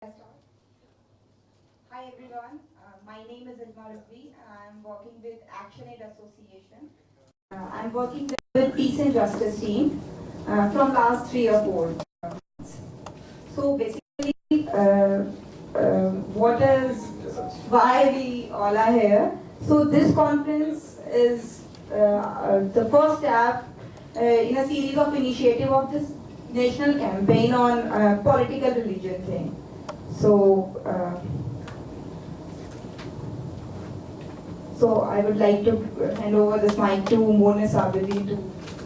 Hi everyone, my name is Ilma Rizvi and I'm working with ActionAid Association. I'm working with Peace and Justice team from last 3 or 4. So basically, what is why we all are here? So this conference is the first step in a series of initiative of this national campaign on political religion thing. So. So I would like to hand over this mic to Mona Sabri to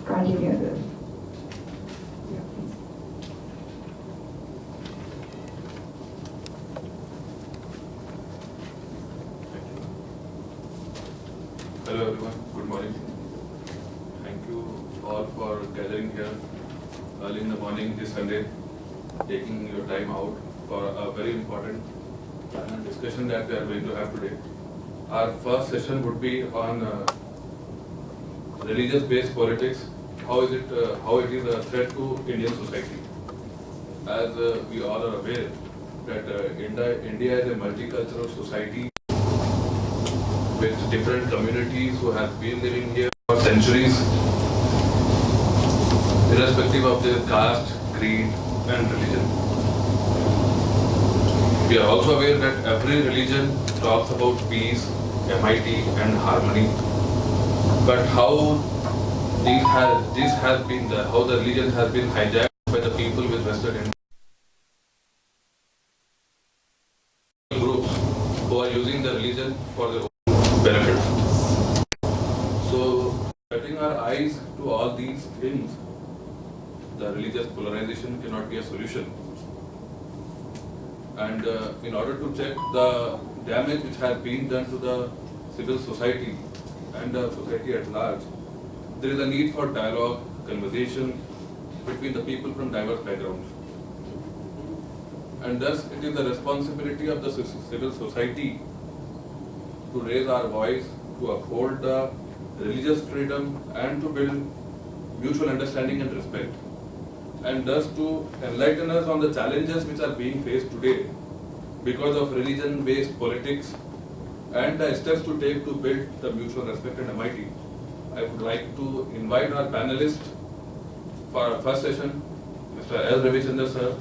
continue this. Hello everyone, good morning. Thank you all for gathering here early in the morning this Sunday, taking your time out for a very important discussion that we are going to have today. Our first session would be on religious-based politics. How it is a threat to Indian society. As we all are aware that India is a multicultural society with different communities who have been living here for centuries, irrespective of their caste, creed, and religion. We are also aware that every religion talks about peace, amity, and harmony. But how how the religion has been hijacked by the people with vested in groups who are using the religion for their own benefit. So, shutting our eyes to all these things, the religious polarization cannot be a solution. And in order to check the damage which has been done to the civil society and the society at large, there is a need for dialogue, conversation between the people from diverse backgrounds. And thus, it is the responsibility of the civil society to raise our voice, to uphold the religious freedom, and to build mutual understanding and respect. And thus to enlighten us on the challenges which are being faced today because of religion-based politics and the steps to take to build the mutual respect and amity. I would like to invite our panelists for our first session, Mr. L. Ravichandra sir.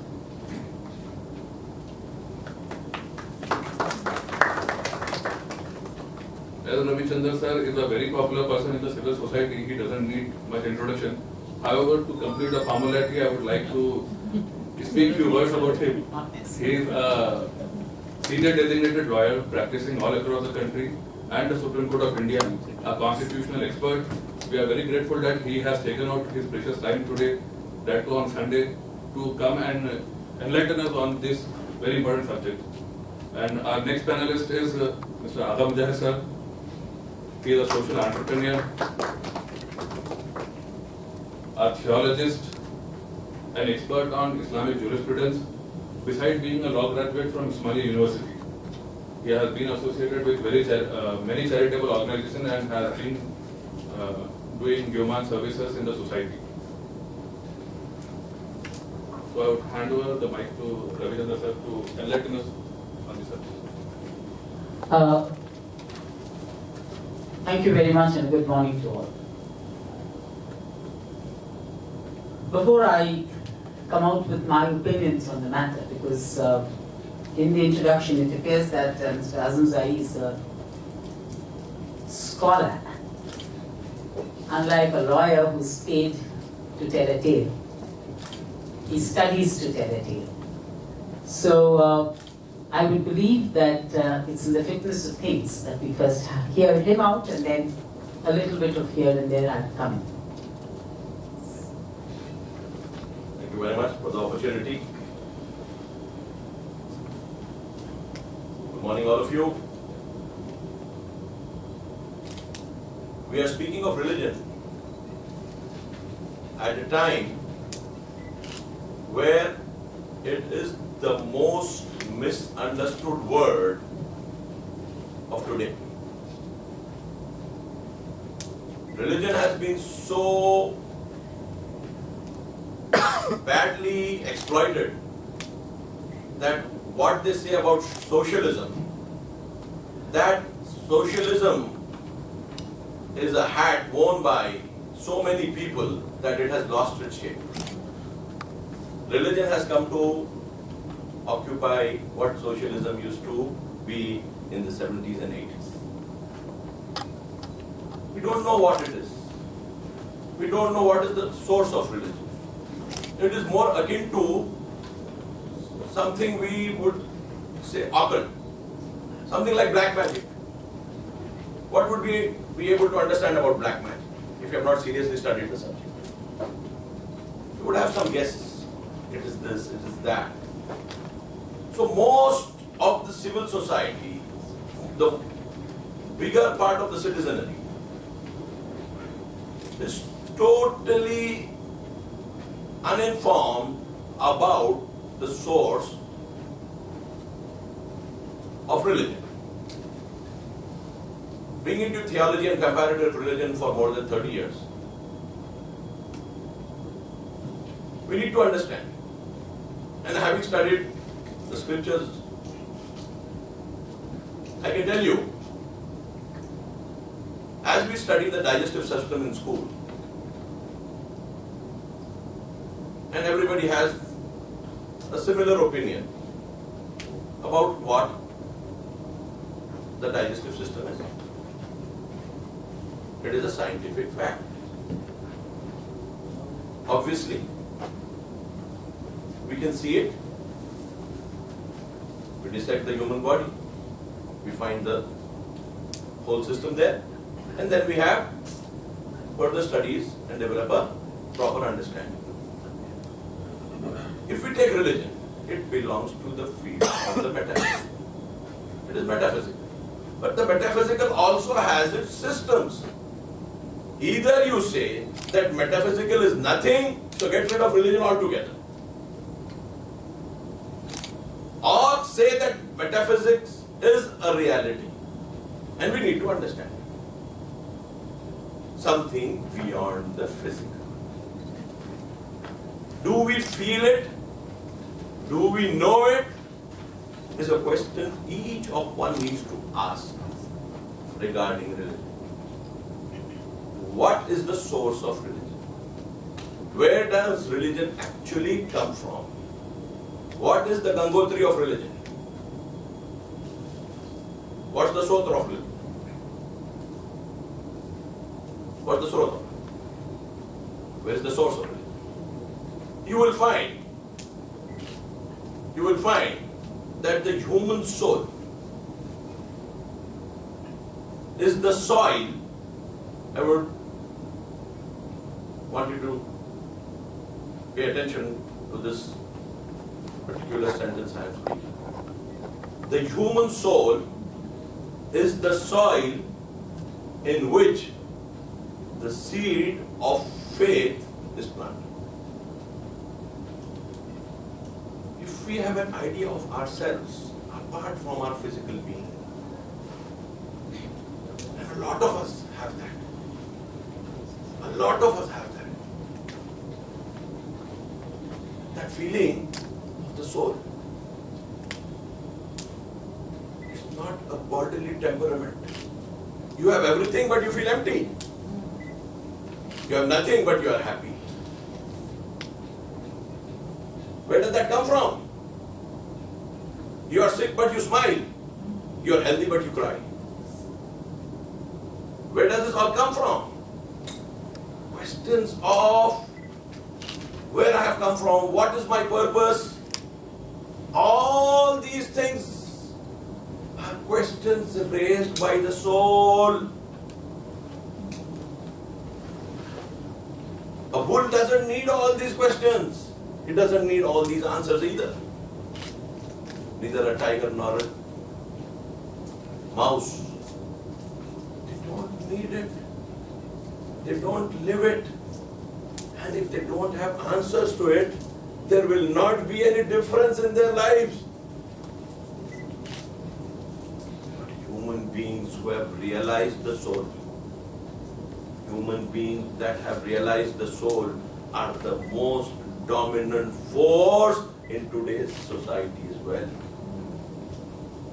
L. Ravichandra sir is a very popular person in the civil society. He doesn't need much introduction. However, to complete the formality, I would like to speak few words about him. He is a senior designated lawyer practicing all across the country and the Supreme Court of India, a constitutional expert. We are very grateful that he has taken out his precious time today, that too on Sunday, to come and enlighten us on this very important subject. And our next panelist is Mr. Agam Jai sir. He is a social entrepreneur, a theologist, an expert on Islamic jurisprudence, besides being a law graduate from Ismailia University. He has been associated with many charitable organizations and has been doing human services in the society. So I would hand over the mic to Ravichandra sir to enlighten us on this subject. Thank you very much and good morning to all. Before I come out with my opinions on the matter, because in the introduction it appears that Mr. Azam Zai is a scholar, unlike a lawyer who's paid to tell a tale. He studies to tell a tale. So I would believe that it's in the fitness of things that we first hear him out and then a little bit of here and there I'll come in. Thank you very much for the opportunity. Good morning, all of you. We are speaking of religion at a time where it is the most misunderstood word of today. Religion has been so badly exploited that what they say about socialism, that socialism is a hat worn by so many people that it has lost its shape. Religion has come to occupy what socialism used to be in the 70s and 80s. We don't know what it is. We don't know what is the source of religion. It is more akin to something we would say occult, something like black magic. What would we be able to understand about black magic if you have not seriously studied the subject? You would have some guesses. It is this, it is that. So most of the civil society, the bigger part of the citizenry, is totally uninformed about the source of religion. Being into theology and comparative religion for more than 30 years, we need to understand. And having studied the scriptures, I can tell you, as we study the digestive system in school, and everybody has a similar opinion about what the digestive system is. It is a scientific fact. Obviously, we can see it. We dissect the human body. We find the whole system there. And then we have further studies and develop a proper understanding. If we take religion, it belongs to the field of the metaphysical. It is metaphysical. But the metaphysical also has its systems. Either you say that metaphysical is nothing, so get rid of religion altogether. Or say that metaphysics is a reality. And we need to understand something beyond the physical. Do we feel it? Do we know it? Is a question each of one needs to ask regarding religion. What is the source of religion? Where does religion actually come from? What is the Gangotri of religion? What's the Sotra of religion? What's the Srota? Where is the source of religion? You will find that the human soul is the soil. I would want you to pay attention to this particular sentence I am speaking. The human soul is the soil in which the seed of faith is planted. If we have an idea of ourselves apart from our physical being, and a lot of us have that. A lot of us have that. That feeling of the soul. It's not a bodily temperament. You have everything but you feel empty. You have nothing but you are happy. Where does that come from? You are sick but you smile. You are healthy but you cry. Where does this all come from? Questions of where I have come from, what is my purpose? All these things are questions raised by the soul. A bull doesn't need all these questions. It doesn't need all these answers either. Neither a tiger nor a mouse. They don't need it. They don't live it. And if they don't have answers to it, there will not be any difference in their lives. But human beings who have realized the soul, human beings that have realized the soul are the most dominant force in today's society as well.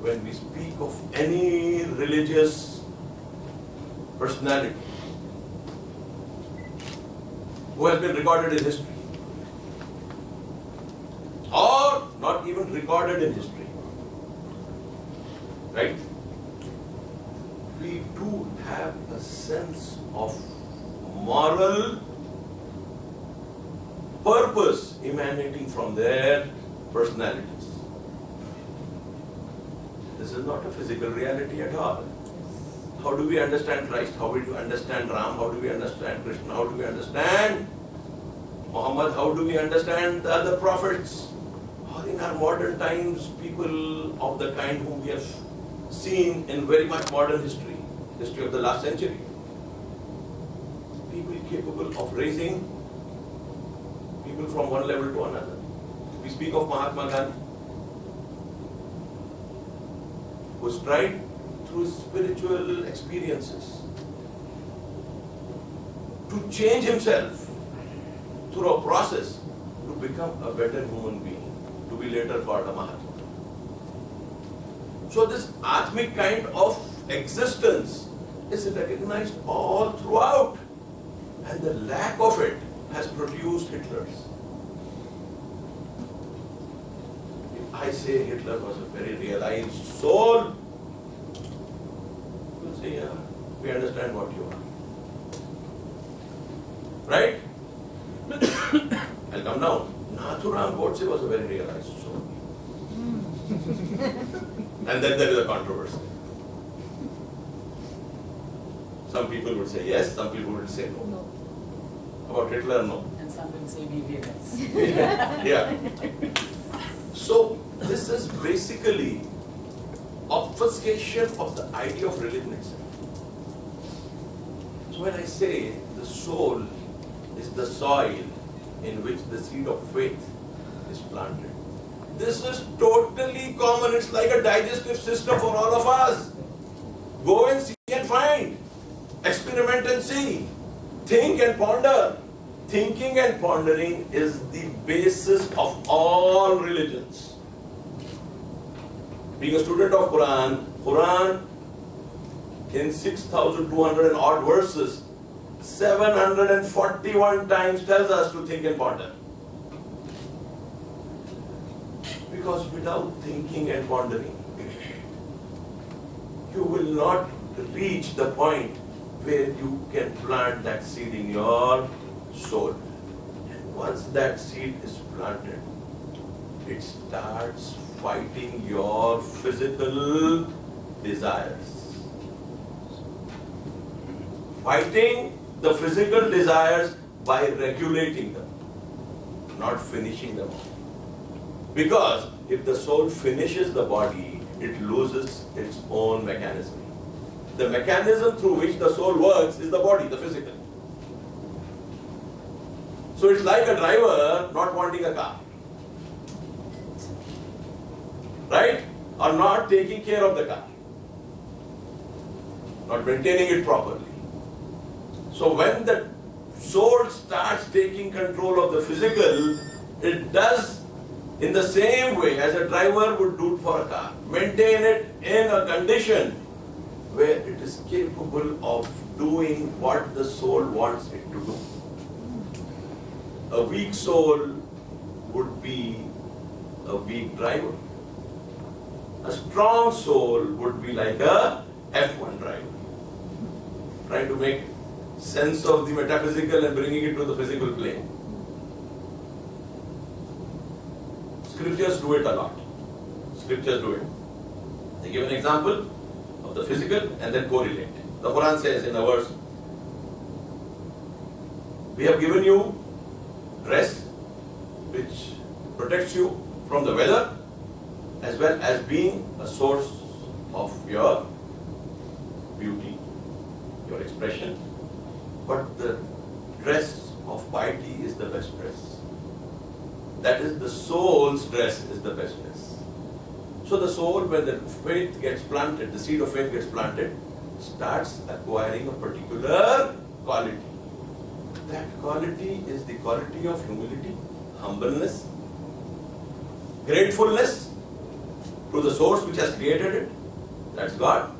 when we speak of any religious personality who has been recorded in history, or not even recorded in history, right? We do have a sense of moral purpose emanating from their personalities. This is not a physical reality at all. How do we understand Christ? How do we understand Ram? How do we understand Krishna? How do we understand Muhammad? How do we understand the other prophets? Or in our modern times, people of the kind whom we have seen in very much modern history of the last century. People capable of raising people from one level to another. We speak of Mahatma Gandhi, who tried through spiritual experiences to change himself through a process to become a better human being, to be later called a Mahatma. So this Atmic kind of existence is recognized all throughout, and the lack of it has produced Hitlers. If I say Hitler was a very realized soul, you'll say, yeah, we understand what you are. Right? I'll come down. Nathuram Godse was a very realized soul. And then there is a controversy. Some people would say yes, some people would say no. About Hitler, no. And some will say we realize. Yeah. So this is basically obfuscation of the idea of religion itself. So when I say the soul is the soil in which the seed of faith is planted, this is totally common. It's like a digestive system for all of us. Go and see and find. Experiment and see. Think and ponder. Thinking and pondering is the basis of all religions. Being a student of Quran in 6,200 and odd verses, 741 times tells us to think and ponder. Because without thinking and pondering, you will not reach the point where you can plant that seed in your soul. And once that seed is planted, it starts fighting your physical desires. Fighting the physical desires by regulating them, not finishing them off. Because if the soul finishes the body, it loses its own mechanism. The mechanism through which the soul works is the body, the physical. So it's like a driver not wanting a car. Right? Or not taking care of the car. Not maintaining it properly. So when the soul starts taking control of the physical, it does in the same way as a driver would do for a car. Maintain it in a condition where it is capable of doing what the soul wants it to do. A weak soul would be a weak driver. A strong soul would be like a F1 driver, trying to make sense of the metaphysical and bringing it to the physical plane. Scriptures do it a lot. Scriptures do it. They give an example of the physical and then correlate. The Quran says in a verse, we have given you dress which protects you from the weather as well as being a source of your beauty, your expression. But the dress of piety is the best dress. That is, the soul's dress is the best dress. So the soul, when the faith gets planted, the seed of faith gets planted, starts acquiring a particular quality. That quality is the quality of humility, humbleness, gratefulness, to the source which has created it, that's God.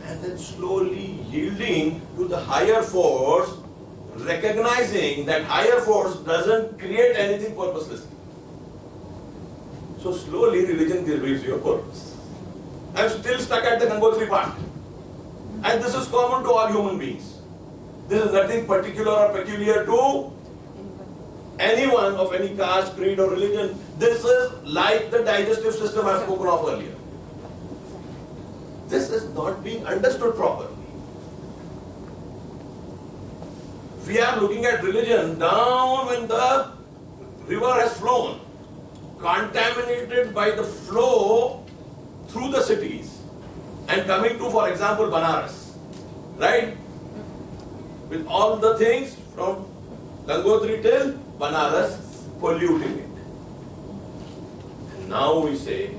And then slowly yielding to the higher force, recognizing that higher force doesn't create anything purposelessly. So slowly religion gives you a purpose. I'm still stuck at the Gangotri part. And this is common to all human beings. This is nothing particular or peculiar to anyone of any caste, creed or religion. This is like the digestive system I spoken of earlier. This is not being understood properly. We are looking at religion down when the river has flown, contaminated by the flow through the cities, and coming to, for example, Banaras, right? With all the things from Gangotri till Banaras polluting it. And now we say,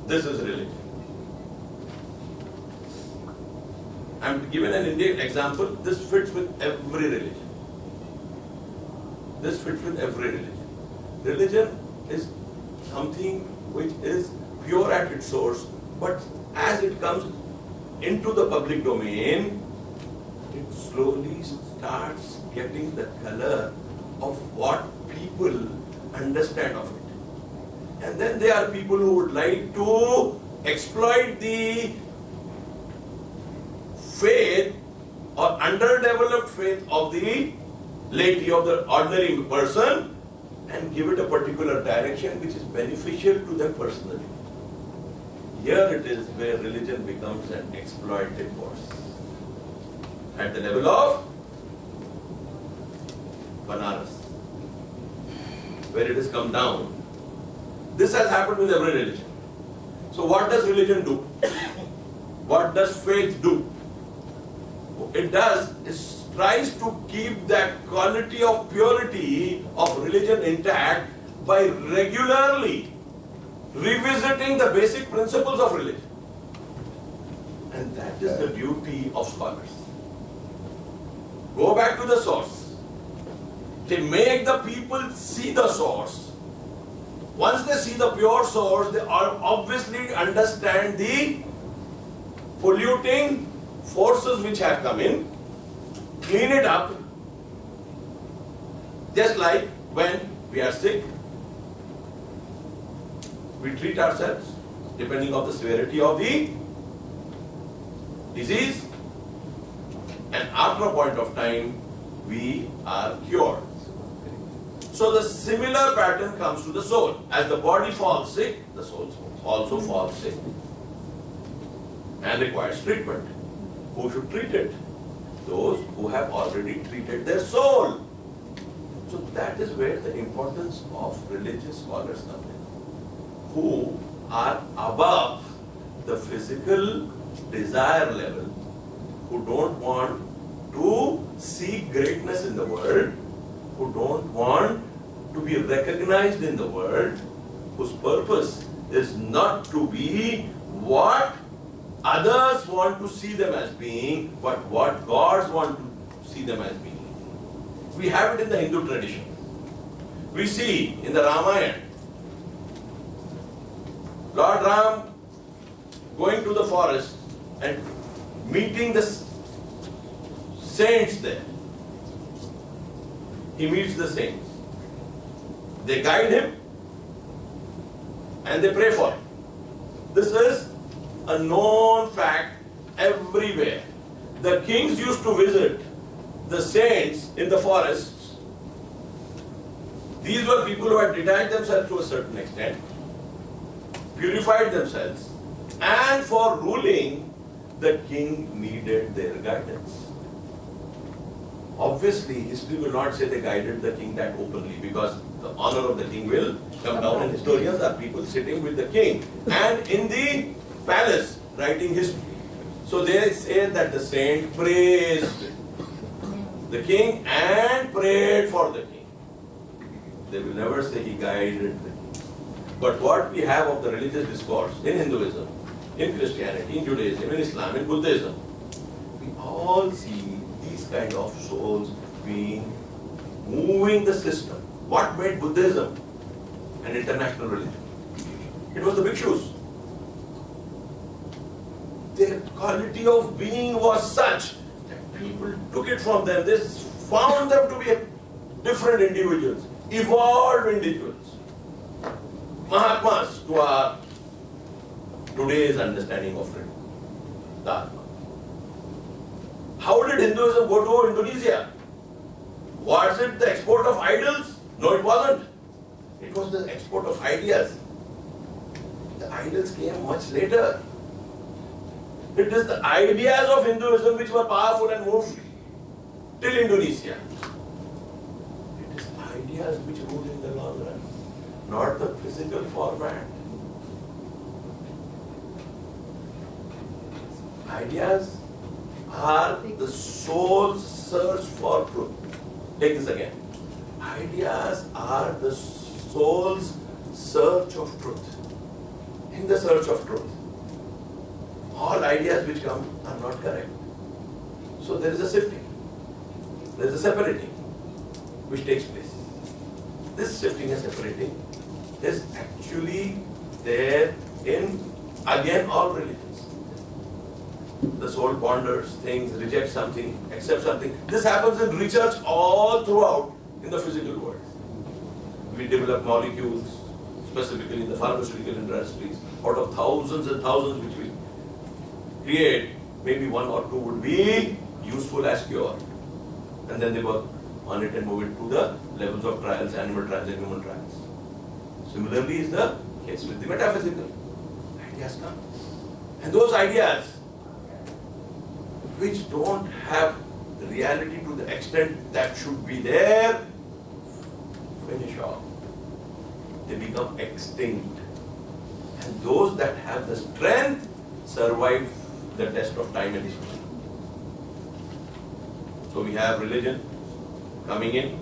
this is religion. I'm given an Indian example. This fits with every religion. This fits with every religion. Religion is something which is pure at its source, but as it comes into the public domain, it slowly starts getting the color of what people understand of it. And then there are people who would like to exploit the faith or underdeveloped faith of the laity, of the ordinary person, and give it a particular direction which is beneficial to them personally. Here it is where religion becomes an exploited force. At the level of Banaras, where it has come down. This has happened with every religion. So what does religion do? What does faith do? It does is tries to keep that quality of purity of religion intact by regularly revisiting the basic principles of religion. And that is the duty of scholars. Go back to the source. They make the people see the source. Once they see the pure source, they obviously understand the polluting forces which have come in, clean it up, just like when we are sick, we treat ourselves depending on the severity of the disease, and after a point of time, we are cured. So the similar pattern comes to the soul. As the body falls sick, the soul also falls sick and requires treatment. Who should treat it? Those who have already treated their soul. So that is where the importance of religious scholars come in, who are above the physical desire level, who don't want to see greatness in the world, who don't want to be recognized in the world, whose purpose is not to be what others want to see them as being, but what gods want to see them as being. We have it in the Hindu tradition. We see in the Ramayana, Lord Ram going to the forest and meeting the saints there. He meets the saints. They guide him and they pray for him. This is a known fact everywhere. The kings used to visit the saints in the forests. These were people who had detached themselves to a certain extent, purified themselves, and for ruling, the king needed their guidance. Obviously, history will not say they guided the king that openly, because the honor of the king will come down, and historians are people sitting with the king and in the palace writing history. So they say that the saint praised the king and prayed for the king. They will never say he guided the king. But what we have of the religious discourse in Hinduism, in Christianity, in Judaism, in Islam, in Buddhism, we all see these kind of souls moving the system. What made Buddhism an international religion. It was the bhikshus. Their quality of being was such that people took it from them. They found them to be different individuals, evolved individuals. Mahatmas to our today's understanding of freedom. Dharma. How did Hinduism go to Indonesia? Was it the export of idols? No, it wasn't. It was the export of ideas. The idols came much later. It is the ideas of Hinduism which were powerful and moved till Indonesia. It is ideas which rule in the long run, not the physical format. Ideas are the soul's search for truth. Take this again. Ideas are the soul's search of truth. In the search of truth, all ideas which come are not correct. So there is a sifting. There is a separating which takes place. This sifting and separating is actually there in, again, all religions. The soul ponders things, rejects something, accepts something. This happens in research all throughout in the physical world. We develop molecules, specifically in the pharmaceutical industries, out of thousands and thousands which we create, maybe one or two would be useful as cure. And then they work on it and move it to the levels of trials, animal trials and human trials. Similarly is the case with the metaphysical. Ideas come. And those ideas which don't have the reality to the extent that should be there, finish off. They become extinct. And those that have the strength survive the test of time and history. So we have religion coming in,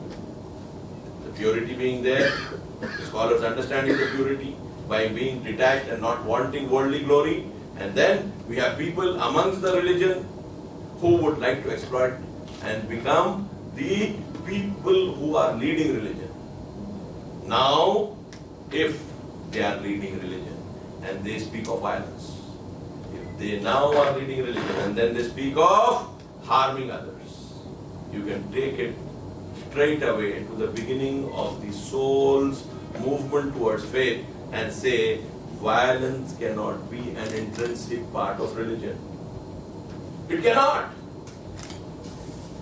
the purity being there, the scholars understanding the purity by being detached and not wanting worldly glory, and then we have people amongst the religion who would like to exploit and become the people who are leading religion. Now, if they are leading religion and they speak of violence, if they now are leading religion and then they speak of harming others, you can take it straight away to the beginning of the soul's movement towards faith and say violence cannot be an intrinsic part of religion. It cannot.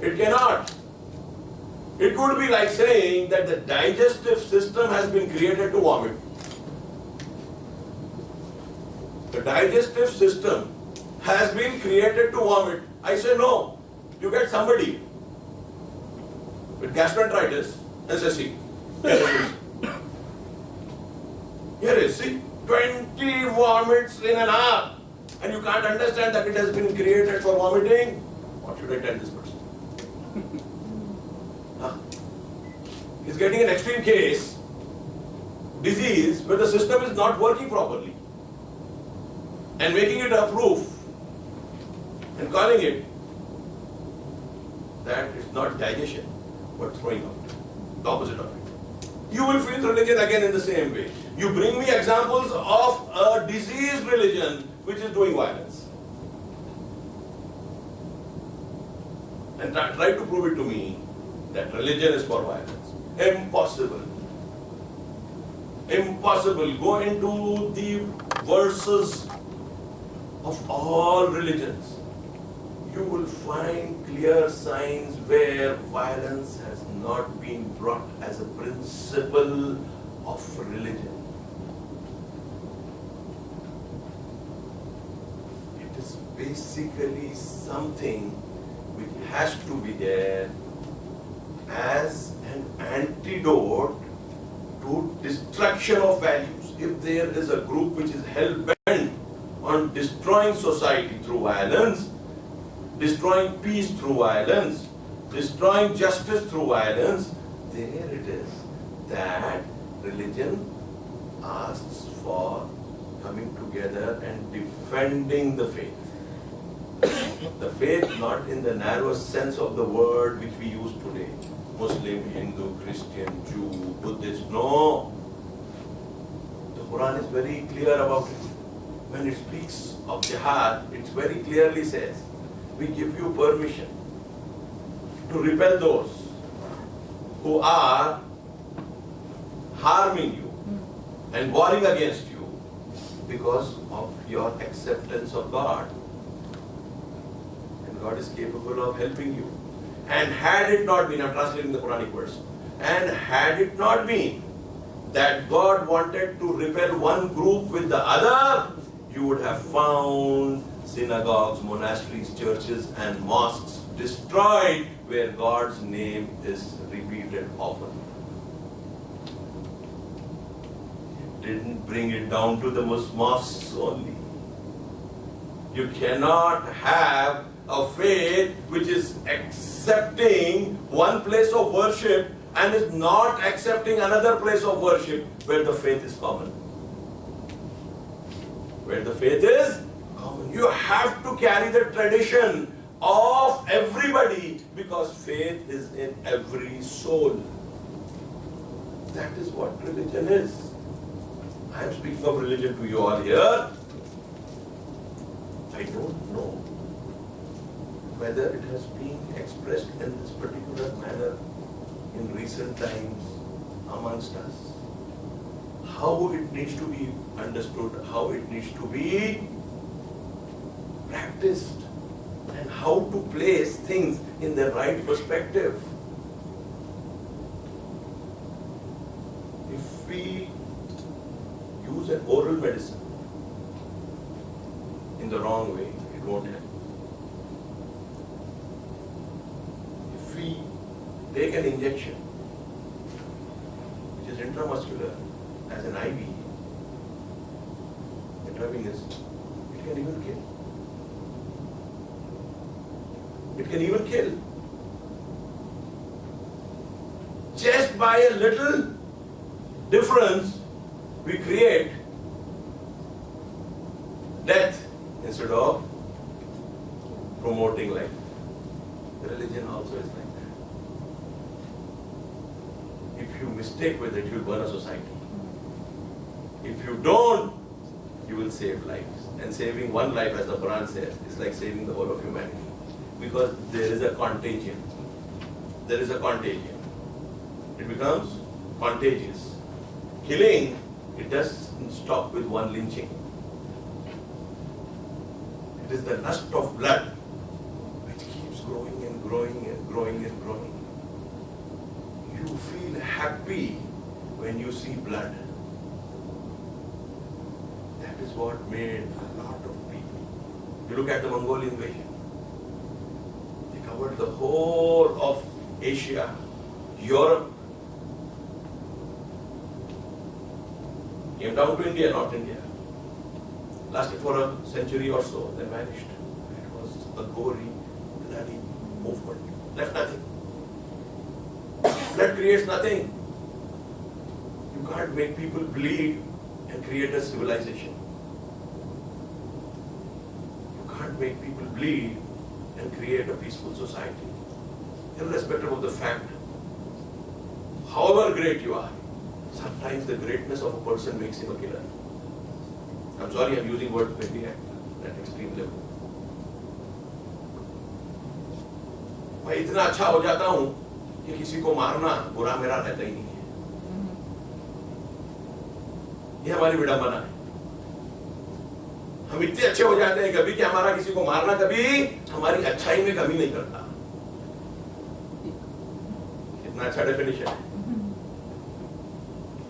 It cannot. It could be like saying that the digestive system has been created to vomit. The digestive system has been created to vomit. I say no. You get somebody with gastroenteritis and say, see, here is, see, 20 vomits in an hour. And you can't understand that it has been created for vomiting. What should I tell this person? He's getting an extreme case, disease, where the system is not working properly. And making it a proof and calling it that it's not digestion, but throwing out. The opposite of it. You will feel religion again in the same way. You bring me examples of a diseased religion which is doing violence. And try to prove it to me that religion is for violence. Impossible. Impossible. Go into the verses of all religions. You will find clear signs where violence has not been brought as a principle of religion. It is basically something which has to be there as an antidote to destruction of values. If there is a group which is hell-bent on destroying society through violence, destroying peace through violence, destroying justice through violence, there it is that religion asks for coming together and defending the faith. The faith not in the narrow sense of the word which we use today. Muslim, Hindu, Christian, Jew, Buddhist, no. Quran is very clear about it. When it speaks of jihad, it very clearly says, we give you permission to repel those who are harming you and warring against you because of your acceptance of God. And God is capable of helping you. And had it not been, I'm translating the Quranic verse, and had it not been that God wanted to repel one group with the other, you would have found synagogues, monasteries, churches, and mosques destroyed where God's name is repeated often. It didn't bring it down to the mosques only. You cannot have a faith which is accepting one place of worship and is not accepting another place of worship where the faith is common. Where the faith is common. You have to carry the tradition of everybody because faith is in every soul. That is what religion is. I am speaking of religion to you all here. I don't know whether it has been expressed in this particular manner in recent times amongst us. How it needs to be understood, how it needs to be practiced, and how to place things in the right perspective. If we use an oral medicine in the wrong way, it won't help. If we take an injection which is intramuscular as an IV, intravenous, it can even kill. It can even kill. Just by a little difference, we create death instead of promoting life. Religion also is like that. If you mistake with it, you will burn a society. If you don't, you will save lives. And saving one life, as the Quran says, is like saving the whole of humanity. Because there is a contagion. There is a contagion. It becomes contagious. Killing, it doesn't stop with one lynching. It is the lust of blood which keeps growing and growing and growing and growing. You feel happy when you see blood. That is what made a lot of people. You look at the Mongolian invasion. They covered the whole of Asia, Europe, came down to India, North India. Lasted for a century or so, then vanished. It was a gory, bloody movement. Left nothing. Blood creates nothing. You can't make people bleed and create a civilization. You can't make people bleed and create a peaceful society. Irrespective of the fact, however great you are, sometimes the greatness of a person makes him a killer. I'm sorry, I'm using words maybe at that extreme level. मैं इतना अच्छा हो जाता हूं कि किसी को मारना बुरा मेरा रहता ही नहीं है. ये हमारी विडंबना है. हम इतने अच्छे हो जाते हैं कभी कि हमारा किसी को मारना कभी हमारी अच्छाई में कमी नहीं करता. कितना अच्छा डेफिनेशन है.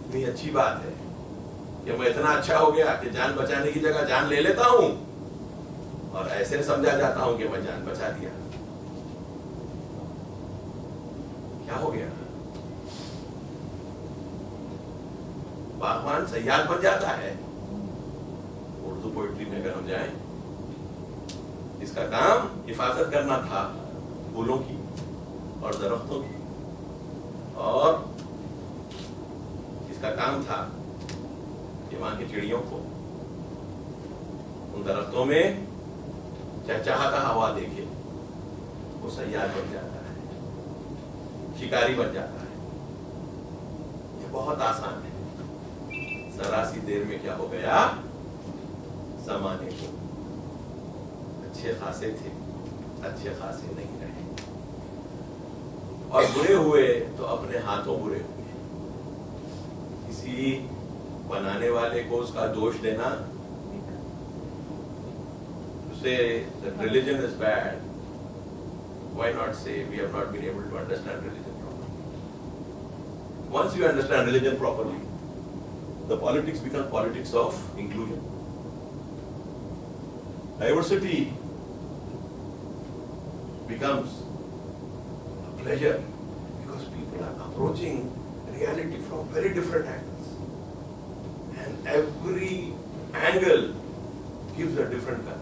इतनी अच्छी बात है कि मैं इतना अच्छा हो गया कि जान बचाने की जगह जान ले लेता हूं और ऐसे समझा जाता हूं कि मैं जान बचा दिया. क्या हो गया? बागवान सयाद बन जाता है. उर्दू पोइट्री में अगर हम जाएं, इसका काम हिफाजत करना था फूलों की और दरख्तों की, और इसका काम था कि वहां की चिड़ियों को उन दरख्तों में चहचहाता हवा देके वो सयाद बन जाता है, शिकारी बन जाता है. ये बहुत आसान है. जरा सी देर में क्या हो गया, जमाने को अच्छे खासे थे, अच्छे खासे नहीं रहे, और बुरे हुए तो अपने हाथों बुरे हुए। किसी बनाने वाले को उसका दोष देना, say that religion is bad, why not say we have not been able to understand religion properly? Once you understand religion properly, the politics become politics of inclusion. Diversity becomes a pleasure because people are approaching reality from very different angles. And every angle gives a different color.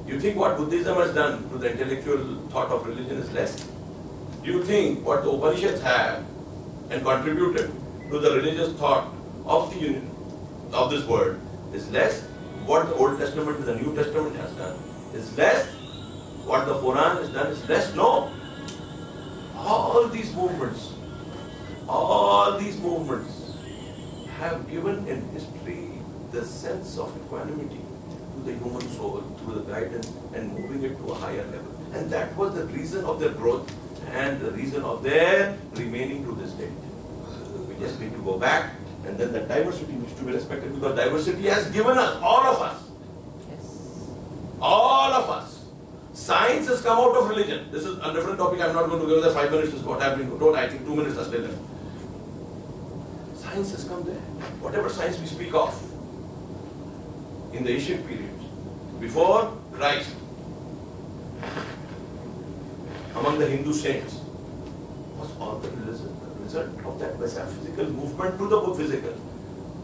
You think what Buddhism has done to the intellectual thought of religion is less? You think what the Upanishads have and contributed to the religious thought of the union of this world is less? What the Old Testament and the New Testament has done is less? What the Quran has done is less? No. All these movements have given in history the sense of equanimity to the human soul through the guidance and moving it to a higher level. And that was the reason of their growth and the reason of their remaining to this day. We just need to go back, and then the diversity needs to be respected, because diversity has given us, all of us, all of us. Science has come out of religion. This is a different topic. I'm not going to give the 5 minutes. This is what I've been told. I think 2 minutes are still left. Science has come there. Whatever science we speak of in the ancient period, before Christ, among the Hindu saints, was all the result of that metaphysical movement to the physical,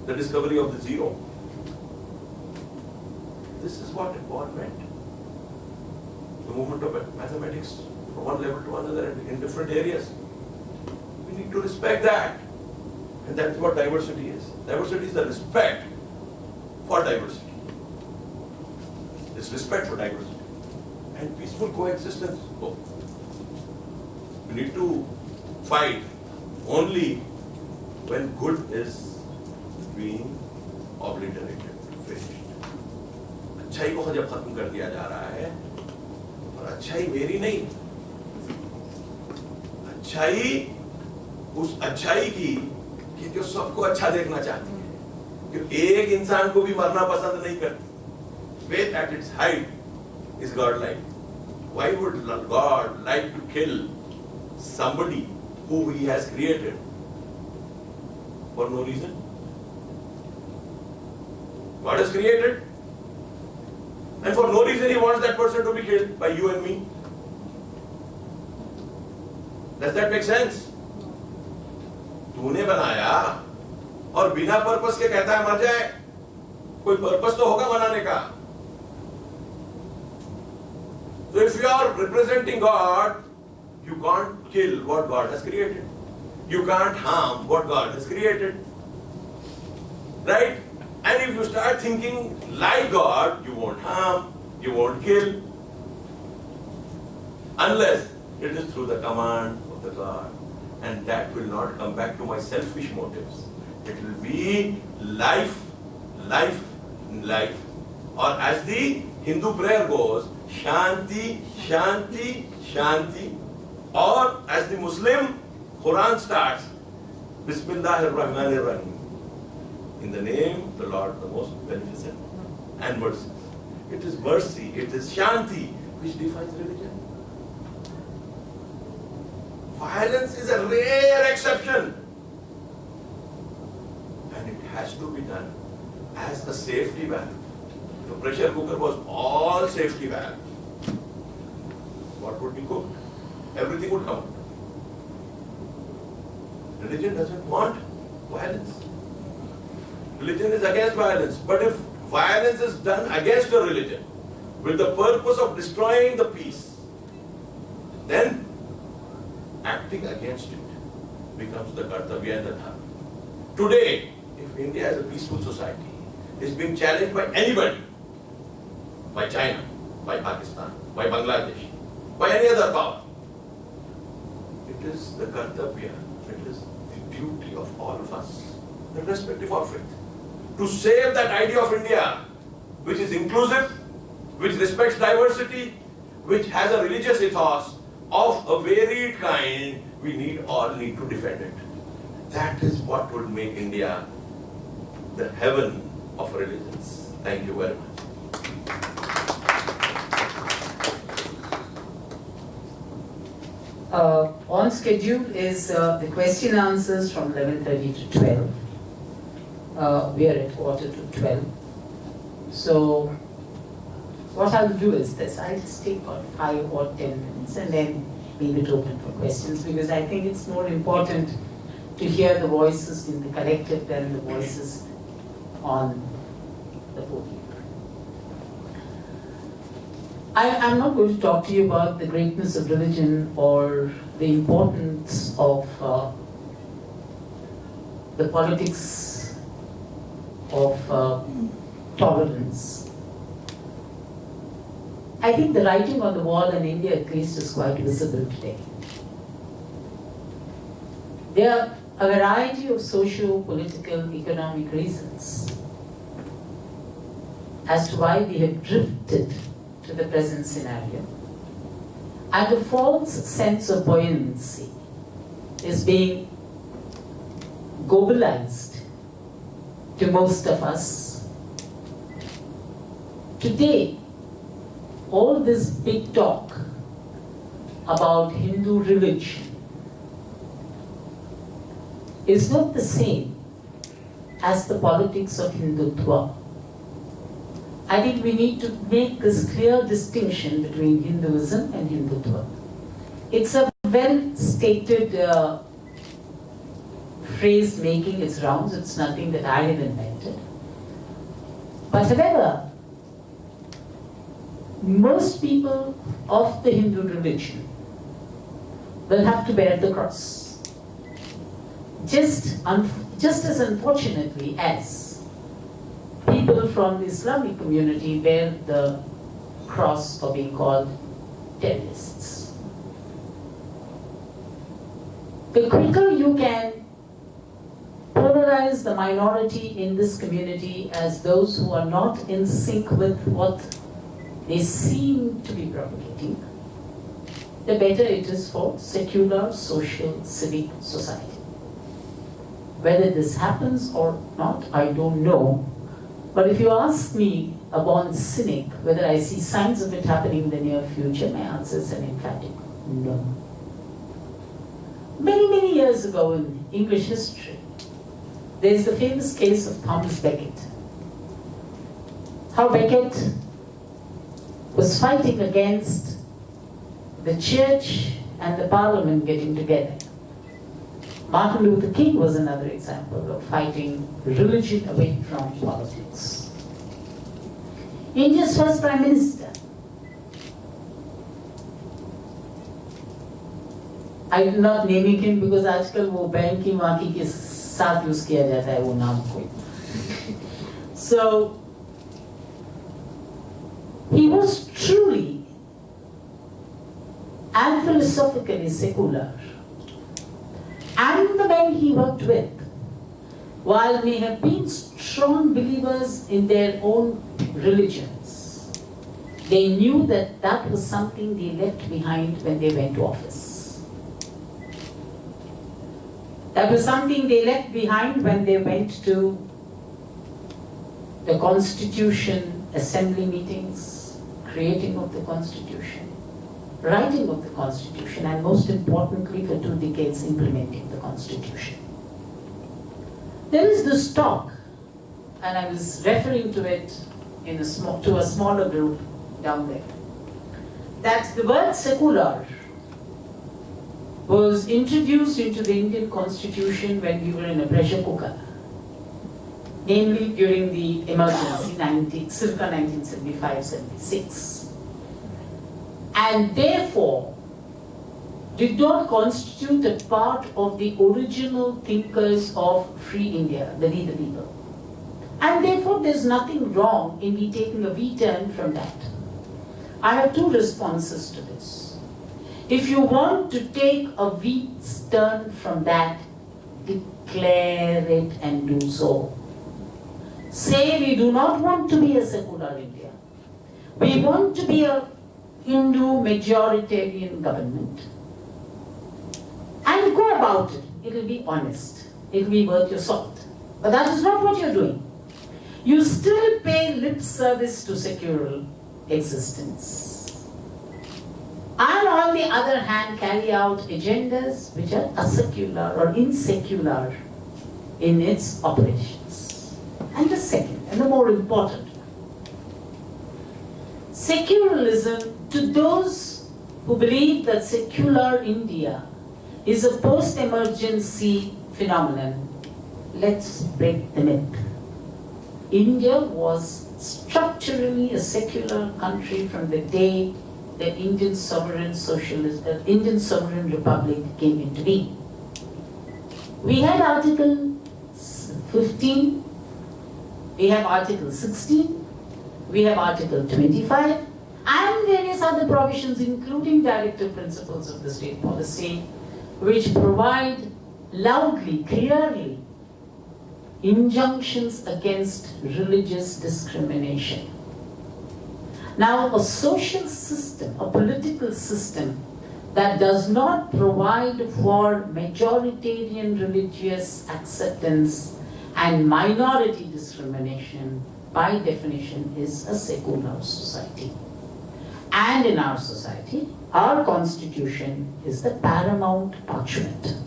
the discovery of the zero. This is what God meant. The movement of mathematics from one level to another and in different areas. We need to respect that. And that's what diversity is. Diversity is the respect for diversity. It's respect for diversity. And peaceful coexistence. Oh. We need to fight only when good is being obliterated, finished. अच्छाई को जब खत्म कर दिया जा रहा है, और अच्छाई मेरी नहीं, अच्छाई उस अच्छाई की कि जो सबको अच्छा देखना चाहती है, जो एक इंसान को भी मरना पसंद नहीं करती. Faith at its height is God-like. Why would God like to kill somebody who He has created for no reason? God has created, and for no reason He wants that person to be killed by you and me. Does that make sense? तूने बनाया और बिना purpose के कहता है मर जाए. कोई पर्पस तो होगा बनाने का. So if you are representing God, you can't kill what God has created. You can't harm what God has created. Right? And if you start thinking like God, you won't harm, you won't kill. Unless it is through the command of the God. And that will not come back to my selfish motives. It will be life, life, life. Or as the Hindu prayer goes, Shanti, Shanti, Shanti. Or as the Muslim Quran starts, Bismillahir Rahmanir Rahim. In the name of the Lord, the most beneficent and merciful. It is mercy, it is Shanti which defines religion. Violence is a rare exception. And it has to be done as a safety valve. The pressure cooker was all safety valve. What would be cooked? Everything would come out. Religion doesn't want violence. Religion is against violence. But if violence is done against a religion with the purpose of destroying the peace, then acting against it becomes the kartavya and the dharma. Today, if India is a peaceful society, is being challenged by anybody, by China, by Pakistan, by Bangladesh, by any other power, it is the kartavya, it is the duty of all of us, irrespective of faith. To save that idea of India, which is inclusive, which respects diversity, which has a religious ethos of a varied kind, we all need to defend it. That is what would make India the heaven of religions. Thank you very much. On schedule is the question answers from 11:30 to 12. We are at 11:45. So what I'll do is this, I'll just take about 5 or 10 minutes and then leave it open for questions, because I think it's more important to hear the voices in the collective than the voices on the podium. I'm not going to talk to you about the greatness of religion or the importance of the politics of tolerance. I think the writing on the wall in India at least is quite visible today. There are a variety of socio-political, economic reasons as to why we have drifted to the present scenario. And a false sense of buoyancy is being globalized to most of us. Today, all this big talk about Hindu religion is not the same as the politics of Hindutva. I think we need to make this clear distinction between Hinduism and Hindutva. It's a well-stated phrase making its rounds. It's nothing that I have invented. But however, most people of the Hindu religion will have to bear the cross. Just as unfortunately as people from the Islamic community bear the cross of being called terrorists. The quicker you can polarize the minority in this community as those who are not in sync with what they seem to be propagating, the better it is for secular, social, civic society. Whether this happens or not, I don't know. But if you ask me, a born cynic, whether I see signs of it happening in the near future, my answer is an emphatic no. Many, many years ago in English history, there is the famous case of Thomas Becket. How Becket was fighting against the church and the parliament getting together. Martin Luther King was another example of fighting religion away from politics. India's first Prime Minister, I am not naming him because आजकल वो bank की माफी के साथ use किया जाता है वो नाम को. So he was truly and philosophically secular. And the men he worked with, while may have been strong believers in their own religions, they knew that that was something they left behind when they went to office. That was something they left behind when they went to the Constitution Assembly meetings, creating of the Constitution, writing of the Constitution, and most importantly for 2 decades implementing the Constitution. There is this talk, and I was referring to it to a smaller group down there, that the word secular was introduced into the Indian Constitution when we were in a pressure cooker, namely during the emergency circa 1975-76. And therefore did not constitute a part of the original thinkers of free India, the Leader people. And therefore there's nothing wrong in we taking a V-turn from that. I have 2 responses to this. If you want to take a V-turn from that, declare it and do so. Say we do not want to be a secular India. We want to be a Hindu majoritarian government. And go about it. It will be honest. It will be worth your salt. But that is not what you're doing. You still pay lip service to secular existence. And on the other hand, carry out agendas which are asecular or insecular in its operations. And the second, and the more important, secularism, to those who believe that secular India is a post-emergency phenomenon, let's break the myth. India was structurally a secular country from the day the Indian Sovereign Republic came into being. We had Article 15, we have Article 16, we have Article 25, and various other provisions, including directive principles of the state policy, which provide loudly, clearly, injunctions against religious discrimination. Now, a social system, a political system that does not provide for majoritarian religious acceptance and minority discrimination, by definition, is a secular society. And in our society, our constitution is the paramount parchment.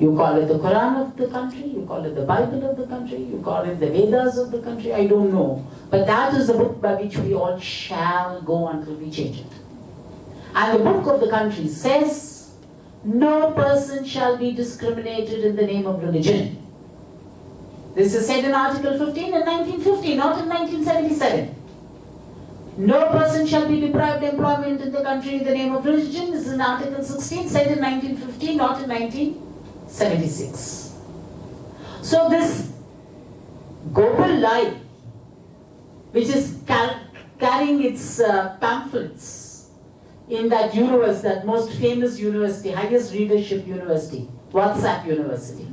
You call it the Quran of the country, you call it the Bible of the country, you call it the Vedas of the country, I don't know. But that is the book by which we all shall go until we change it. And the book of the country says, no person shall be discriminated in the name of religion. This is said in Article 15 in 1950, not in 1977. No person shall be deprived employment in the country in the name of religion. This is in Article 16, said in 1950, not in 1976. So this Gopal Lai, which is carrying its pamphlets in that universe, that most famous university, highest readership university, WhatsApp University,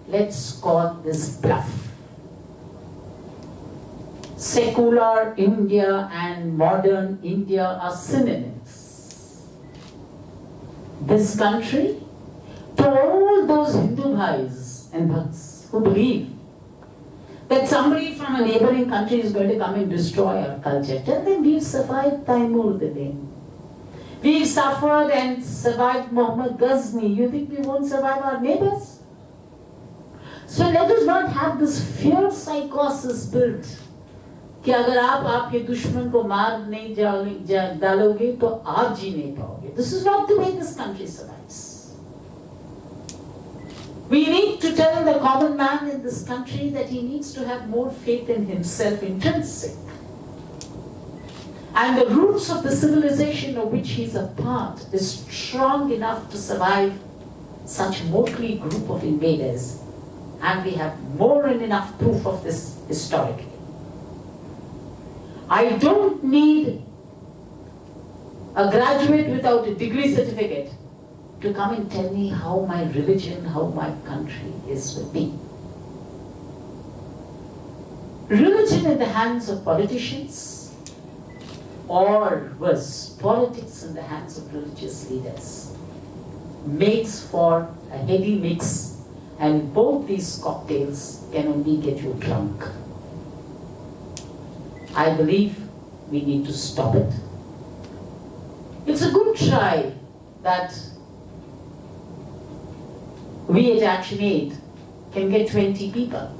let's call this bluff. Secular India and modern India are synonyms. This country, to all those Hindu bhais and bhakts who believe that somebody from a neighboring country is going to come and destroy our culture, tell them we've survived Taimur the Din. We've suffered and survived Muhammad Ghazni. You think we won't survive our neighbors? So let us not have this fear psychosis built कि अगर आप आपके दुश्मन को मार नहीं डालोगे तो आप जी नहीं पाओगे. This is not the way this country survives. We need to tell the common man in this country that he needs to have more faith in himself, intrinsic. And the roots of the civilization of which he is a part is strong enough to survive such motley group of invaders. And we have more than enough proof of this historically. I don't need a graduate without a degree certificate to come and tell me how my religion, how my country is with me. Religion in the hands of politicians, or worse, politics in the hands of religious leaders, makes for a heavy mix, and both these cocktails can only get you drunk. I believe we need to stop it. It's a good try that we at Action Aid can get 20 people.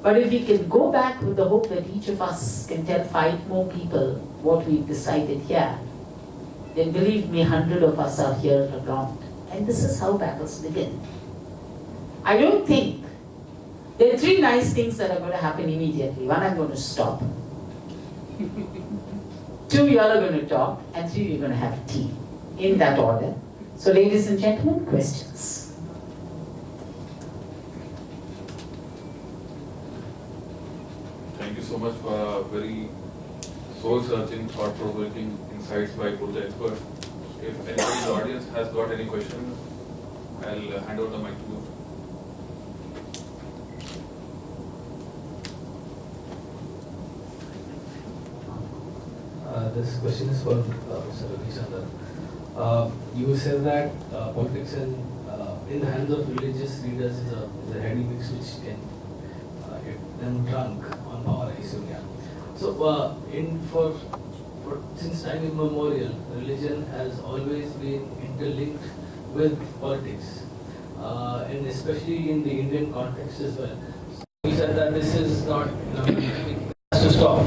But if we can go back with the hope that each of us can tell 5 more people what we've decided here, then believe me, 100 of us are here around. And this is how battles begin. I don't think there are 3 nice things that are going to happen immediately. 1, I'm going to stop. 2, you all are going to talk, and 3, you're going to have tea. In that order. So ladies and gentlemen, questions. Thank you so much for very soul-searching, thought-provoking insights by both the experts. If anybody in the audience has got any questions, I'll hand over the mic to you. This question is for Mr. Ravichandran. You said that politics in the hands of religious leaders is a heady mix which can get them drunk on power, I assume. Yeah. So, since time immemorial, religion has always been interlinked with politics, and especially in the Indian context as well. You said that this is not, it has to stop.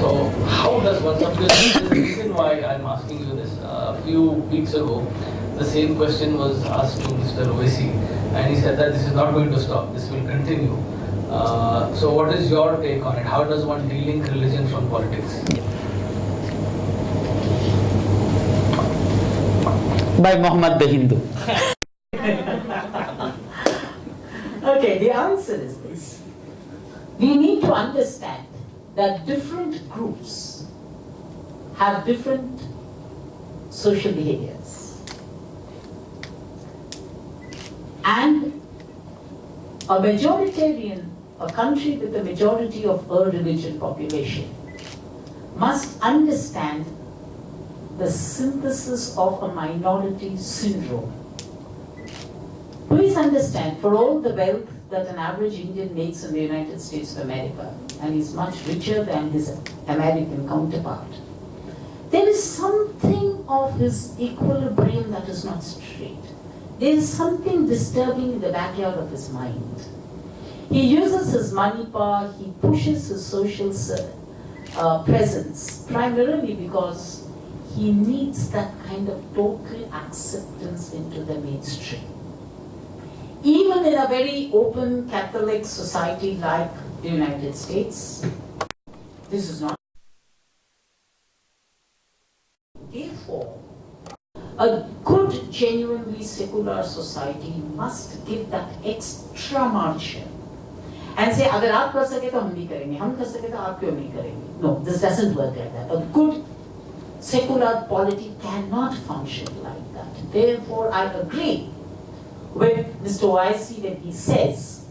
So how does one stop? This is the reason why I'm asking you this. A few weeks ago, the same question was asked to Mr. Owaisi, and he said that this is not going to stop. This will continue. So what is your take on it? How does one delink religion from politics? By Muhammad the Hindu. Okay, the answer is this. We need to understand that different groups have different social behaviors. And a country with a majority of a religion population must understand the synthesis of a minority syndrome. Please understand, for all the wealth that an average Indian makes in the United States of America, and is much richer than his American counterpart, there is something of his equilibrium that is not straight. There is something disturbing in the backyard of his mind. He uses his money power, he pushes his social presence, primarily because he needs that kind of total acceptance into the mainstream. Even in a very open Catholic society like the United States, this is not. Therefore, a good, genuinely secular society must give that extra margin and say, अगर आप कर सके तो हम भी करेंगे, हम कर सके तो आप क्यों नहीं करेंगे? No, this doesn't work like that. A good secular polity cannot function like that. Therefore, I agree with Mr. Owaisi when he says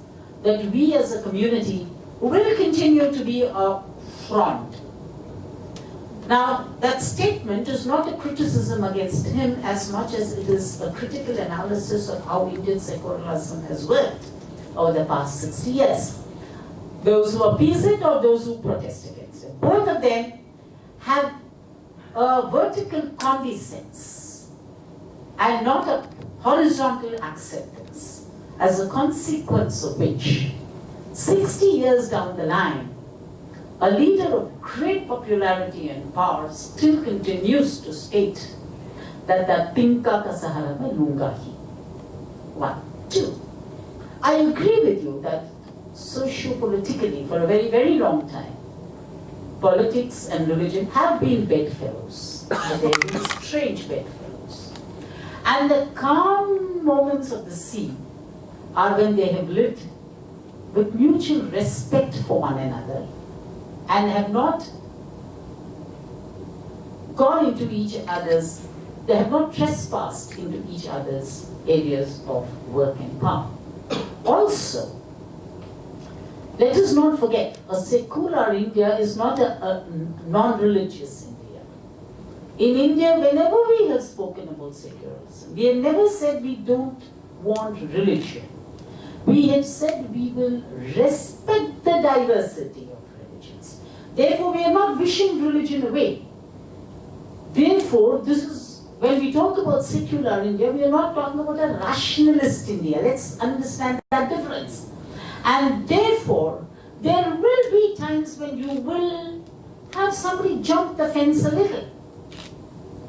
that we as a community will continue to be a front. Now, that statement is not a criticism against him as much as it is a critical analysis of how Indian secularism has worked over the past 60 years. Those who appease it or those who protest against it. Both of them have a vertical condescendence and not a horizontal acceptance, as a consequence of which 60 years down the line, a leader of great popularity and power still continues to state that the pinka ka sahara mein lunga hi. 1. 2. I agree with you that socio-politically for a very, very long time, politics and religion have been bedfellows, but they have been strange bedfellows. And the calm moments of the sea are when they have lived with mutual respect for one another and have not gone into each other's, they have not trespassed into each other's areas of work and power. Also, let us not forget, a secular India is not a non-religious India. In India, whenever we have spoken about secularism, we have never said we don't want religion. We have said we will respect the diversity of religions. Therefore, we are not wishing religion away. Therefore, this is, when we talk about secular India, we are not talking about a rationalist India. Let's understand that difference. And therefore, there will be times when you will have somebody jump the fence a little.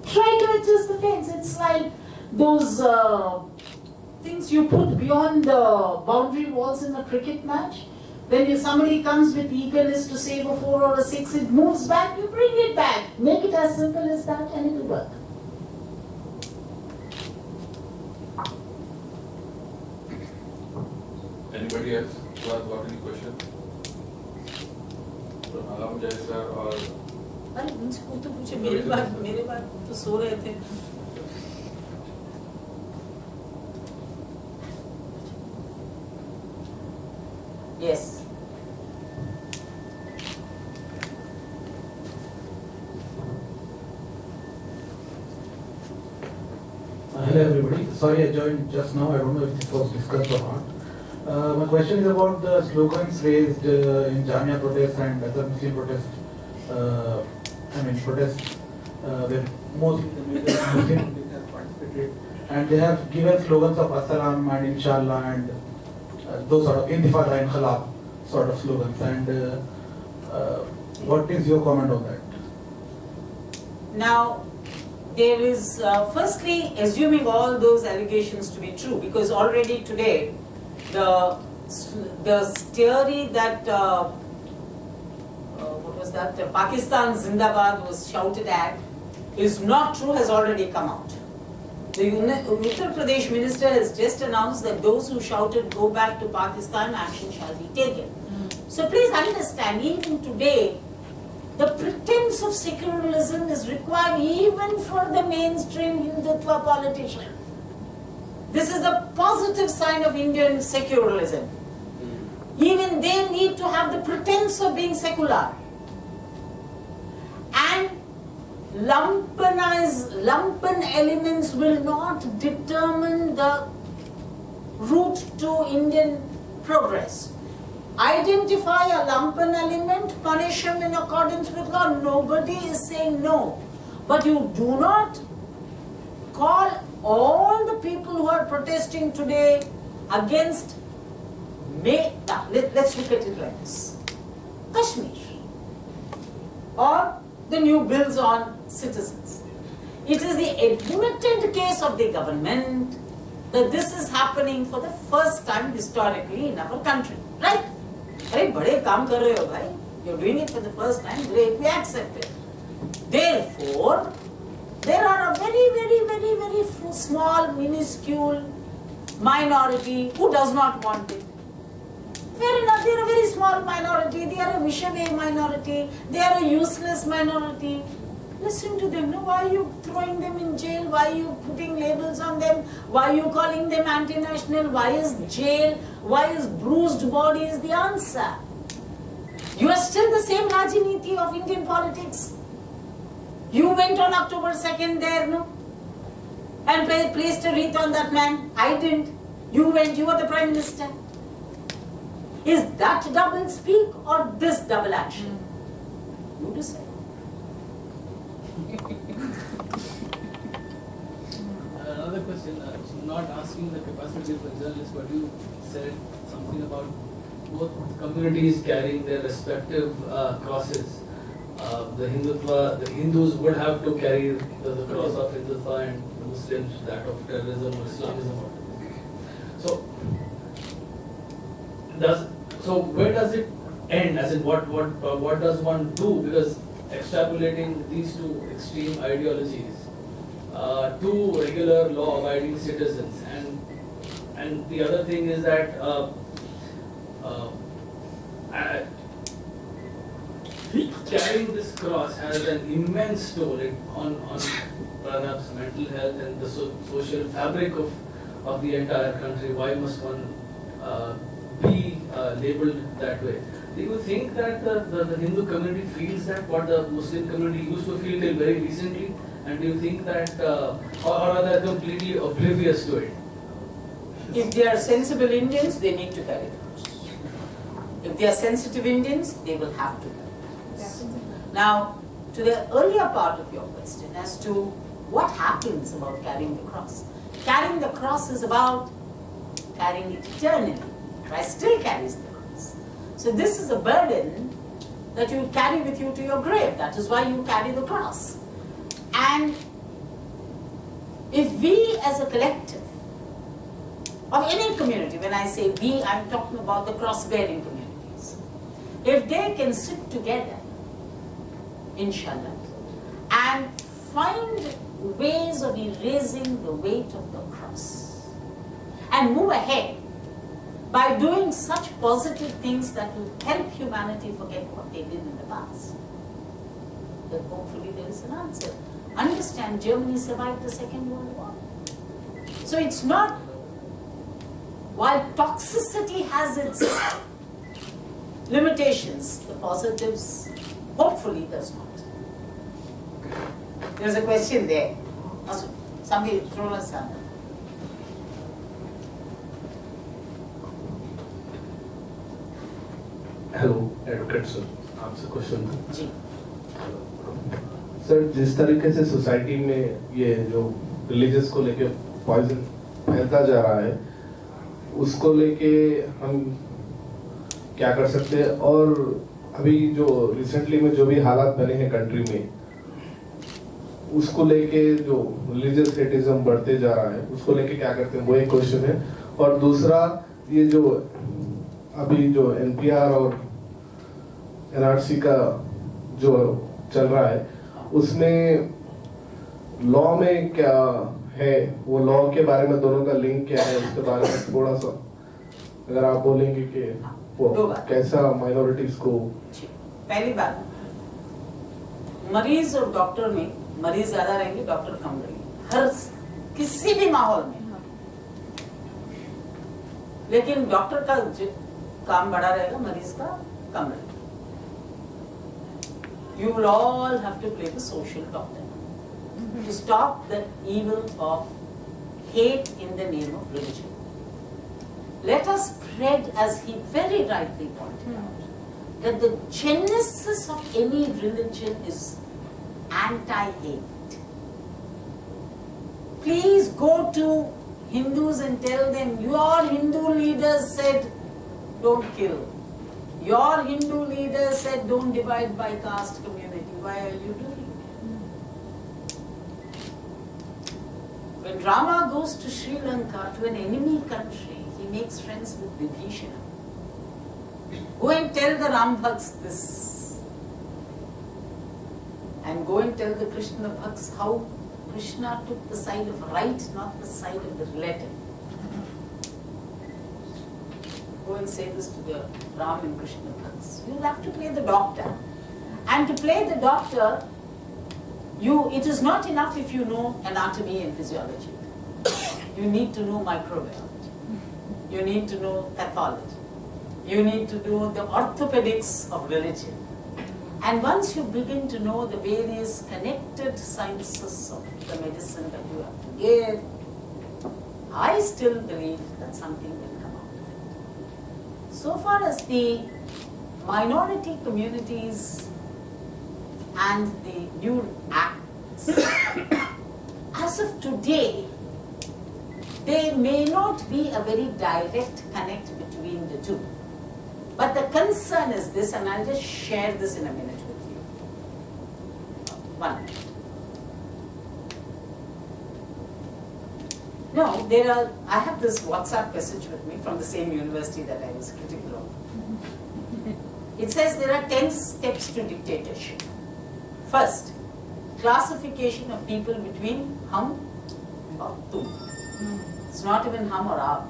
Try to adjust the fence. It's like those things you put beyond the boundary walls in a cricket match. When somebody comes with eagerness to save a 4 or a 6, it moves back, you bring it back. Make it as simple as that and it will work. Anybody else who has got any question? From Alam Jai sir or अरे मुझसे वो तो पूछे मेरे बात तो सो रहे थे. Yes. everybody. Sorry I joined just now. I don't know if this was discussed or not. My question is about the slogans raised in Jamia protests and other Muslim protests. Protests where mostly the major Muslim have participated, and they have given slogans of Assalam and Inshallah and those sort of Intifada and Khalaf sort of slogans. And what is your comment on that? Now, there is, firstly, assuming all those allegations to be true, because already today, the theory that, what was that, Pakistan Zindabad was shouted at is not true has already come out. The Uttar Pradesh minister has just announced that those who shouted go back to Pakistan, action shall be taken. So please understand, even today, the pretense of secularism is required even for the mainstream Hindutva politician. This is a positive sign of Indian secularism. Even they need to have the pretense of being secular. And lumpen elements will not determine the route to Indian progress. Identify a lumpen element, punish him in accordance with law. Nobody is saying no. But you do not call all the people who are protesting today against, let's look at it like this, Kashmir or the new bills on citizens. It is the admitted case of the government that this is happening for the first time historically in our country, right? You're doing it for the first time, great, we accept it. Therefore, there are a very small, minuscule minority who does not want it. Fair enough, they are a very small minority, they are a Vishabe minority, they are a useless minority. Listen to them, no? Why are you throwing them in jail? Why are you putting labels on them? Why are you calling them anti-national? Why is jail? Why is bruised bodies the answer? You are still the same Rajniti of Indian politics. You went on October 2nd there, no? And placed a wreath on that man. I didn't. You went, you were the Prime Minister. Is that double speak or this double action? You decide. Another question, not asking the capacity of the journalist, but you said something about both communities carrying their respective crosses. The Hindus would have to carry the cross of Hindutva and the Muslims that of terrorism or Islamism. So where does it end? As in what does one do? Because extrapolating these two extreme ideologies to regular law-abiding citizens, and the other thing is that carrying this cross has an immense toll on perhaps mental health and the social fabric of the entire country. Why must one be labeled that way? Do you think that the Hindu community feels that what the Muslim community used to feel till very recently? And do you think that, or are they completely oblivious to it? If they are sensible Indians, they need to carry the cross. If they are sensitive Indians, they will have to carry the cross. Now, to the earlier part of your question as to what happens about carrying the cross. Carrying the cross is about carrying it eternally. Christ still carries the cross. So this is a burden that you carry with you to your grave. That is why you carry the cross. And if we as a collective of any community, when I say we, I'm talking about the cross-bearing communities, if they can sit together, inshallah, and find ways of erasing the weight of the cross and move ahead by doing such positive things that will help humanity forget what they did in the past, then hopefully there is an answer. Understand, Germany survived the Second World War. So it's not, while toxicity has its limitations, the positives hopefully does not. There's a question there. Somebody throw us up. Hello advocate sir, आपसे question था जी sir. जिस तरीके से society में ये जो religious को लेके पॉइजन फैलता जा रहा है, उसको लेके हम क्या कर सकते हैं? और अभी जो रिसेंटली में जो भी हालात बने हैं कंट्री में, उसको लेके जो रिलीजियस हेटिज्म बढ़ते जा रहा है, उसको लेके क्या करते हैं, वो एक क्वेश्चन है। और दूसरा, ये जो अभी जो एनपीआर और एनआरसी का जो चल रहा है, उसमें लॉ में क्या है, वो लॉ के बारे में दोनों का लिंक क्या है, उसके बारे में थोड़ा सा अगर आप बोलेंगे कि वो दो बात। कैसा माइनॉरिटीज को। पहली बात, मरीज और डॉक्टर में मरीज ज्यादा रहेंगे, डॉक्टर कम रहेंगे, हर किसी भी माहौल में। लेकिन डॉक्टर का काम बड़ा रहेगा, मरीज का कम रहेगा। You will all have to play the social doctor to stop the evil of hate in the name of religion. Let us spread, as he very rightly pointed out, that the genesis of any religion is anti-hate. Please go to Hindus and tell them, your Hindu leaders said don't kill. Your Hindu leaders said don't divide by caste community. Why are you doing it? When Rama goes to Sri Lanka, to an enemy country, he makes friends with Vibhishana. Go and tell the Ram Bhaks this. And go and tell the Krishna Bhaks how Krishna took the side of right, not the side of the relative. Go and say this to the Ram and Krishna Bhaks. You'll have to play the doctor. And to play the doctor, it is not enough if you know anatomy and physiology. You need to know microbiology. You need to know pathology. You need to know the orthopedics of religion. And once you begin to know the various connected sciences of the medicine that you have to give, I still believe that something will come out of it. So far as the minority communities and the new acts, as of today, there may not be a very direct connect between the two. But the concern is this, and I'll just share this in a minute with you. One. No, I have this WhatsApp message with me from the same university that I was critical of. It says there are 10 steps to dictatorship. First, classification of people between hum or tum. It's not even hum or aap.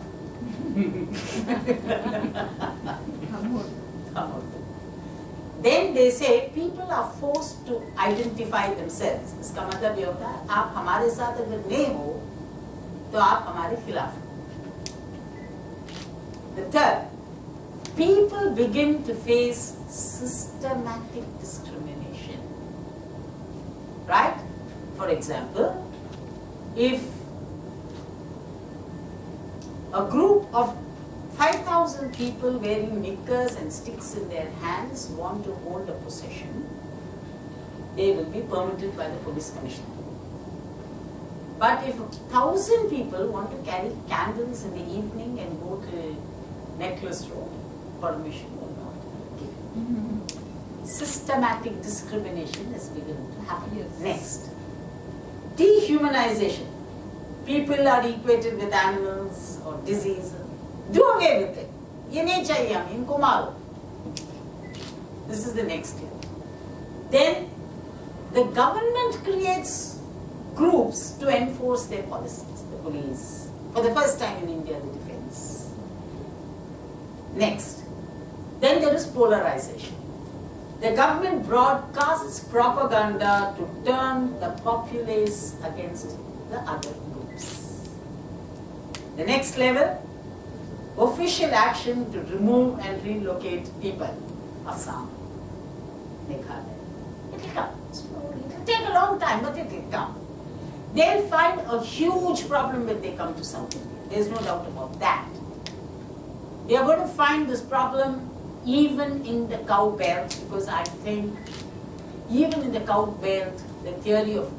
Then they say people are forced to identify themselves. इसका मतलब ये होता है आप हमारे साथ अगर नहीं हो तो आप हमारे खिलाफ हो. The third, people begin to face systematic discrimination. Right? For example, if a group of 5,000 people wearing knickers and sticks in their hands want to hold a procession, they will be permitted by the police commissioner. But if 1,000 people want to carry candles in the evening and go to Necklace Road, permission will not be given. Systematic discrimination has begun to happen. Yes. Next, dehumanization. People are equated with animals or disease. Do away with it. ये नहीं चाहिए हमें, इनको मारो. This is the next year. Then the government creates groups to enforce their policies. The police, for the first time in India, the defense. Next, then there is polarization. The government broadcasts propaganda to turn the populace against the other groups. The next level, official action to remove and relocate people. Assam, Meghalaya. It will come slowly. It will take a long time, but it will come. They'll find a huge problem when they come to South India. There's no doubt about that. They are going to find this problem even in the cow belt, because I think even in the cow belt, the theory of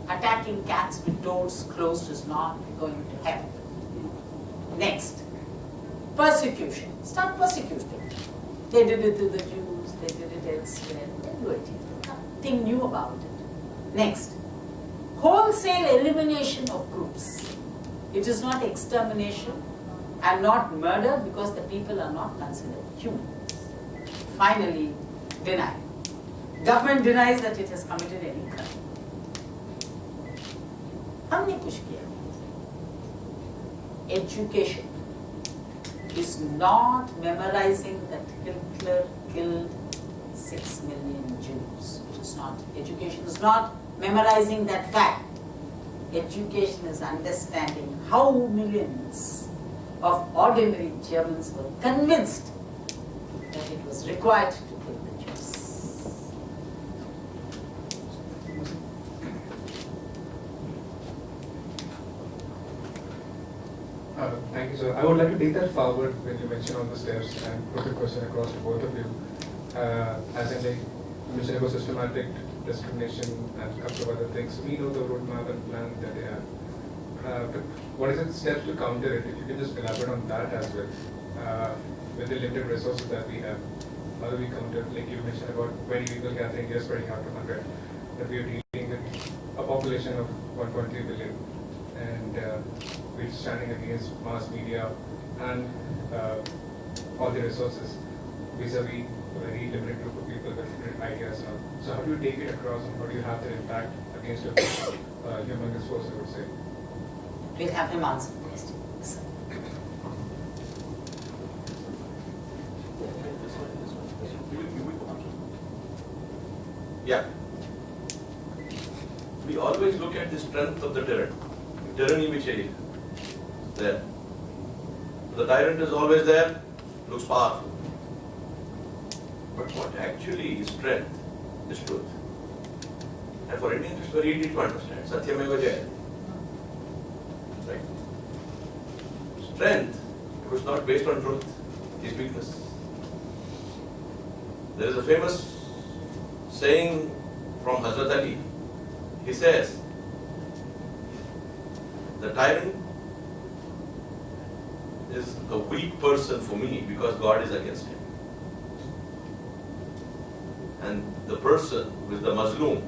attacking cats with doors closed is not going to help. Next, persecution. Start persecuting. They did it to the Jews, they did it elsewhere, they do it here. Nothing new about it. Next, wholesale elimination of groups. It is not extermination and not murder because the people are not considered human. Finally, denial. Government denies that it has committed any crime. हमने कुछ किया. Education is not memorizing that Hitler killed 6 million Jews. It is not. Education is not memorizing that fact. Education is understanding how millions of ordinary Germans were convinced that it was required to kill the Jews. Thank you, sir. I would like to take that forward when you mention on the steps and put the question across to both of you. As in, like, you mentioned about systematic discrimination and a couple of other things. We know the roadmap and plan that they have. But what is the steps to counter it? If you can just elaborate on that as well. With the limited resources that we have, how do we counter? Like you mentioned about 20 people gathering, just spreading out to 100. That we are dealing with a population of 1.3 billion. And we're standing against mass media and all the resources vis-a-vis a very limited group of people with different ideas. So how do you take it across and how do you have that impact against a humongous force, I would say? We'll have him answer the question. Yeah. We always look at the strength of the tyrant. Tyranny which is there. The tyrant is always there, looks powerful. But what actually is strength is truth. And for Indians it's very easy to understand. Satyameva Jayate. Right? Strength, if it's not based on truth, is weakness. There is a famous saying from Hazrat Ali. He says, the tyrant is a weak person for me because God is against him. And the person who is the Mazloom,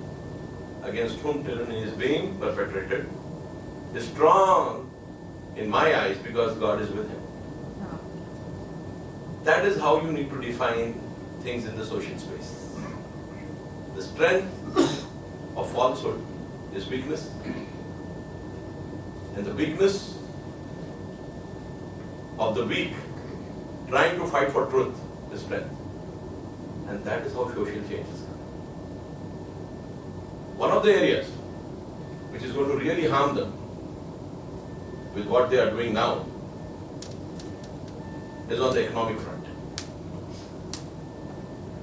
against whom tyranny is being perpetrated, is strong in my eyes because God is with him. That is how you need to define things in the social space. The strength of falsehood is weakness, and the weakness of the weak trying to fight for truth is strength. And that is how social change is. One of the areas which is going to really harm them with what they are doing now is on the economic front.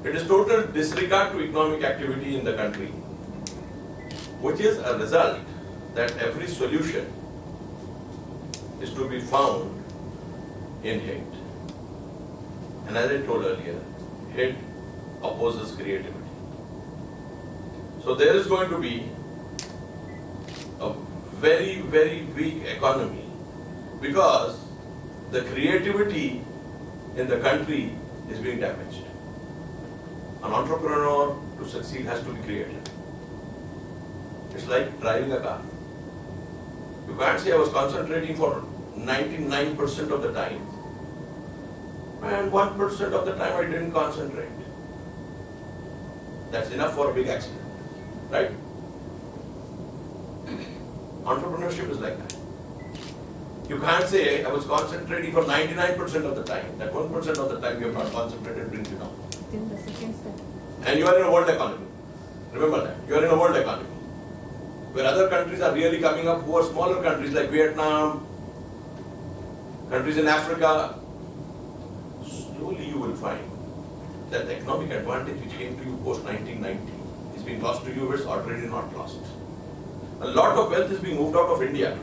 It is total disregard to economic activity in the country, which is a result that every solution is to be found in hate. And as I told earlier, hate opposes creativity. So there is going to be a very, very weak economy because the creativity in the country is being damaged. An entrepreneur to succeed has to be creative. It's like driving a car. You can't say I was concentrating for 99% of the time and 1% of the time I didn't concentrate. That's enough for a big accident, right? Entrepreneurship is like that. You can't say I was concentrating for 99% of the time. That 1% of the time you have not concentrated brings you down. And you are in a world economy. Remember that. You are in a world economy. Where other countries are really coming up who are smaller countries like Vietnam, countries in Africa. Slowly you will find that the economic advantage which came to you post 1990 is being lost to you, it's already not lost. A lot of wealth is being moved out of India,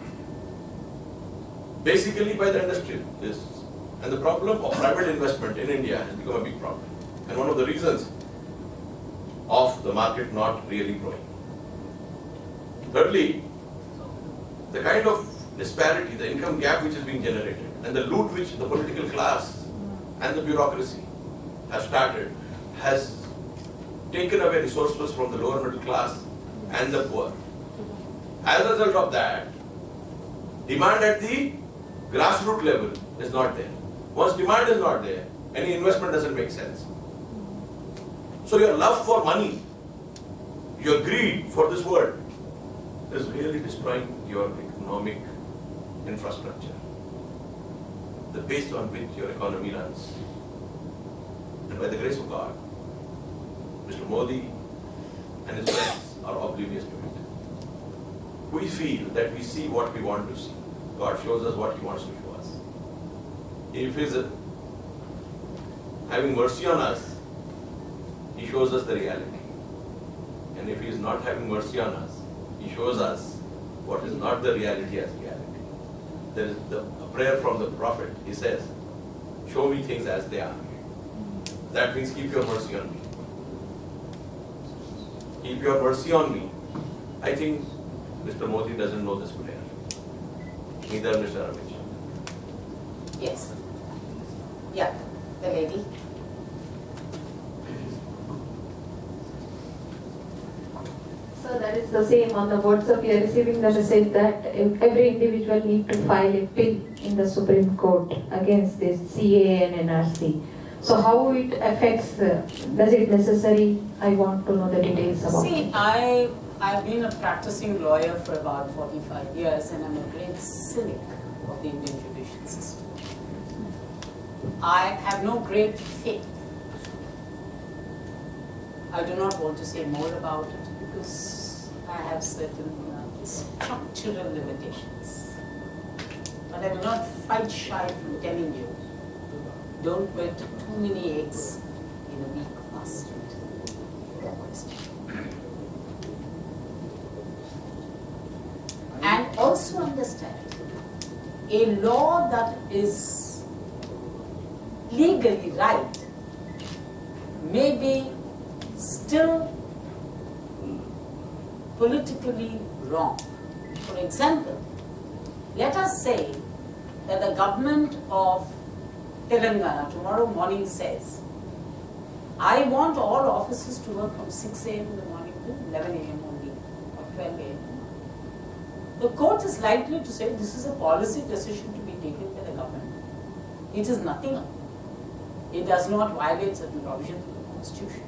basically by the industrialists. And the problem of private investment in India has become a big problem. And one of the reasons of the market not really growing. Thirdly, the kind of disparity, the income gap which is being generated, and the loot which the political class and the bureaucracy have started has taken away resources from the lower middle class and the poor. As a result of that, demand at the grassroots level is not there. Once demand is not there, any investment doesn't make sense. So your love for money, your greed for this world is really destroying your economic infrastructure, the base on which your economy runs. And by the grace of God, Mr. Modi and his friends are oblivious to it. We feel that we see what we want to see. God shows us what He wants to show us. If He is having mercy on us, He shows us the reality. And if He is not having mercy on us, He shows us what is not the reality as reality. There is a prayer from the Prophet. He says, show me things as they are. That means keep your mercy on me. Keep your mercy on me. I think Mr. Modi doesn't know this prayer. Neither Mr. Amit Shah. Yes. Yeah, the lady. So that is the same on the WhatsApp. We are receiving the message that every individual need to file a PIL in the Supreme Court against this CAA and NRC. So how it affects, does it necessary? I want to know the details about See, it. I've been a practicing lawyer for about 45 years and I'm a great cynic of the Indian judicial system. I have no great faith. I do not want to say more about it because I have certain structural limitations. But I will not fight shy from telling you, don't bet too many eggs in a weak basket. That question. And also understand, a law that is legally right may be still politically wrong. For example, let us say that the government of Telangana tomorrow morning says, I want all offices to work from 6 a.m. in the morning to 11 a.m. only, or 12 a.m. The court is likely to say this is a policy decision to be taken by the government. It is nothing. It does not violate certain provisions of the Constitution.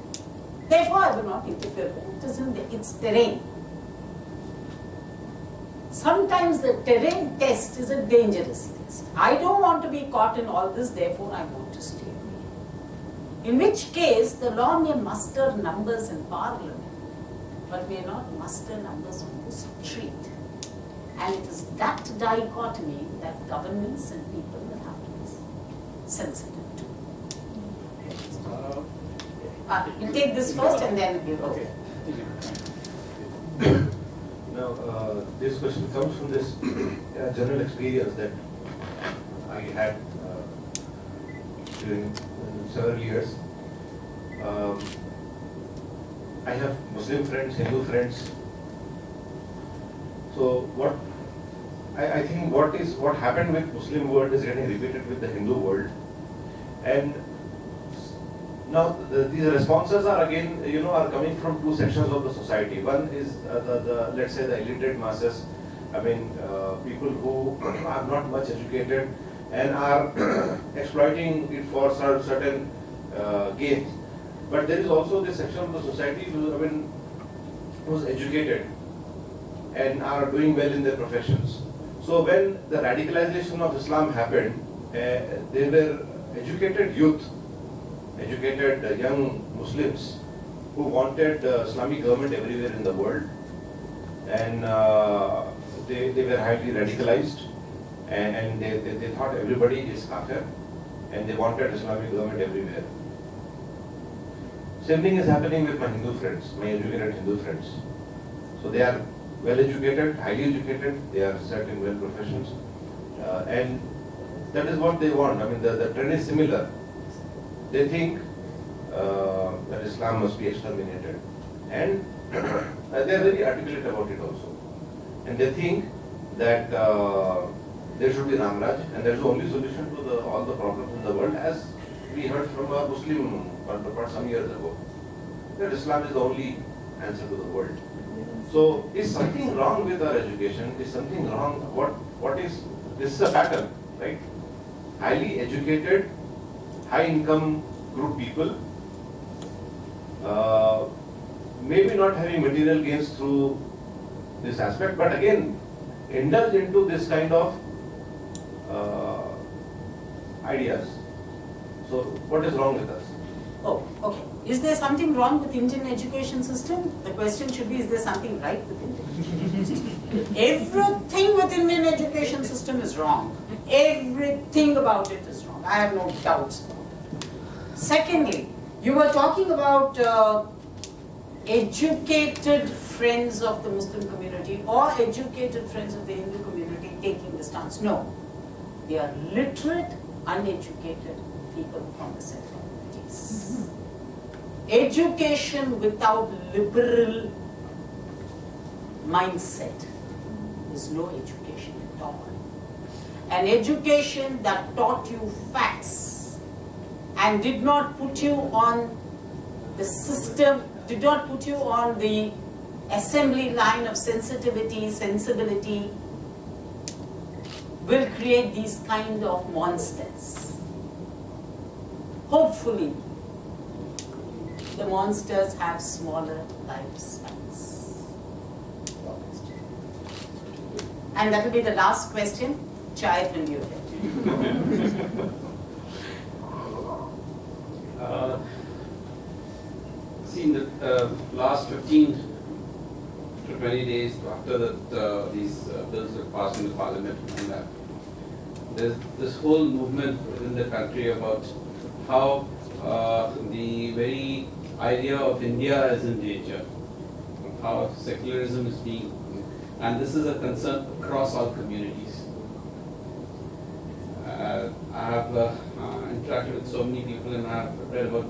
Therefore, I will not interfere. It is in its terrain. Sometimes the terrain test is a dangerous test. I don't want to be caught in all this, therefore I want to stay away. In which case, the law may muster numbers in Parliament, but may not muster numbers on the street. And it is that dichotomy that governments and people will have to be sensitive to. We'll take this first and then we'll go. Now, this question comes from this general experience that I had during several years. I have Muslim friends, Hindu friends. So I think what happened with Muslim world is getting repeated with the Hindu world, and now these responses are again are coming from two sections of the society. One is the let's say the illiterate masses. I mean people who are not much educated and are exploiting it for certain gains. But there is also this section of the society who's educated and are doing well in their professions. So when the radicalization of Islam happened, they were educated youth, educated young Muslims who wanted Islamic government everywhere in the world, and they were highly radicalized, and they thought everybody is kafir, and they wanted Islamic government everywhere. Same thing is happening with my Hindu friends, my educated Hindu friends. So they are well educated, highly educated, they are set in well professions, and that is what they want. I mean, the trend is similar. They think that Islam must be exterminated, and they are very articulate about it also. And they think that there should be Ramraj, and that's the only solution to all the problems in the world, as we heard from a Muslim counterpart some years ago, that Islam is the only answer to the world. So, is something wrong with our education? Is something wrong? What is, this is a pattern, right? Highly educated, high income group people, maybe not having material gains through this aspect, but again, indulge into this kind of ideas. So, what is wrong with us? Oh, okay. Is there something wrong with Indian education system? The question should be, is there something right with Indian education system? Everything with Indian education system is wrong. Everything about it is wrong. I have no doubts about it. Secondly, you were talking about educated friends of the Muslim community or educated friends of the Hindu community taking the stance. No. They are literate, uneducated people from the self-communities. Education without liberal mindset is no education at all. An education that taught you facts and did not put you on the system, did not put you on the assembly line of sensitivity, sensibility, will create these kind of monsters. Hopefully, the monsters have smaller lifespans. And that will be the last question. Chai will you See, in the last 15 to 20 days after these bills were passed in the parliament, and there's this whole movement within the country about how the very idea of India is in danger, how secularism is being, and this is a concern across all communities. I have interacted with so many people, and I have read about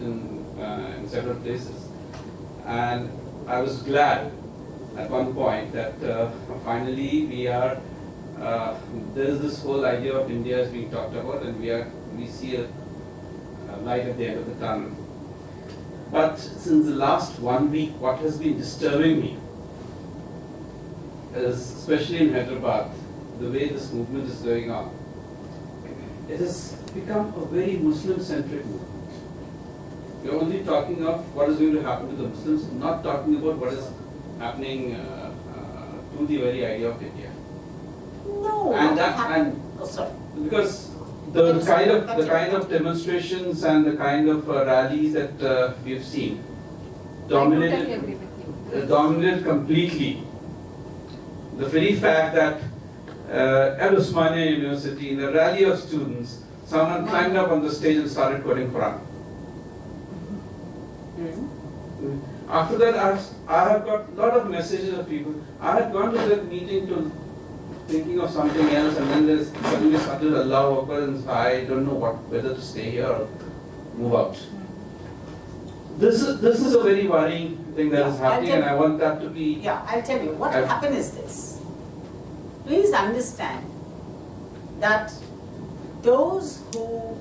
in several places, and I was glad at one point that finally we are there is this whole idea of India is being talked about, and we see a light at the end of the tunnel. But since the last 1 week, what has been disturbing me is, especially in Hyderabad, the way this movement is going on. It has become a very Muslim-centric movement. We're only talking of what is going to happen to the Muslims, not talking about what is happening to the very idea of India. No. Oh, sorry. Because the kind of demonstrations and the kind of rallies that we've seen dominated completely the very fact that at Osmania University, in a rally of students, someone climbed up on the stage and started quoting Quran. After that, I have got a lot of messages of people. I had gone to that meeting thinking of something else, and then there's suddenly started Allahu Akbar, and I don't know whether to stay here or move out. This is a very worrying thing that is happening, and I want that to be. Yeah, I'll tell you. What will happen is this. Please understand that those who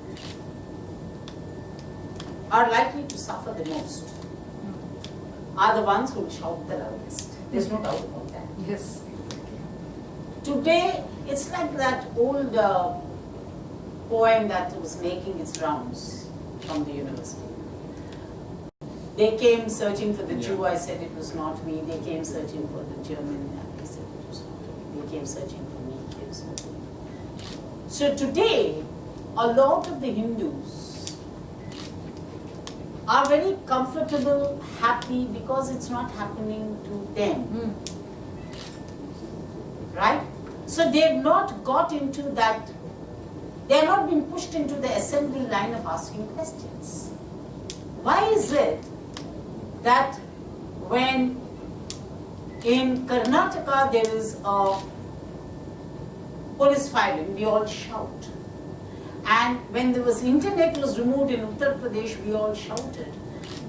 are likely to suffer the most are the ones who will shout the loudest. There's no doubt about that. Yes. Today, it's like that old poem that was making its rounds from the university. They came searching for the Jew, I said it was not me. They came searching for the German, I said it was not me. They came searching for me, it was not me. So today, a lot of the Hindus are very comfortable, happy, because it's not happening to them. Right? So they have not got into that, they have not been pushed into the assembly line of asking questions. Why is it that when in Karnataka there is a police firing, we all shout? And when there was internet was removed in Uttar Pradesh, we all shouted.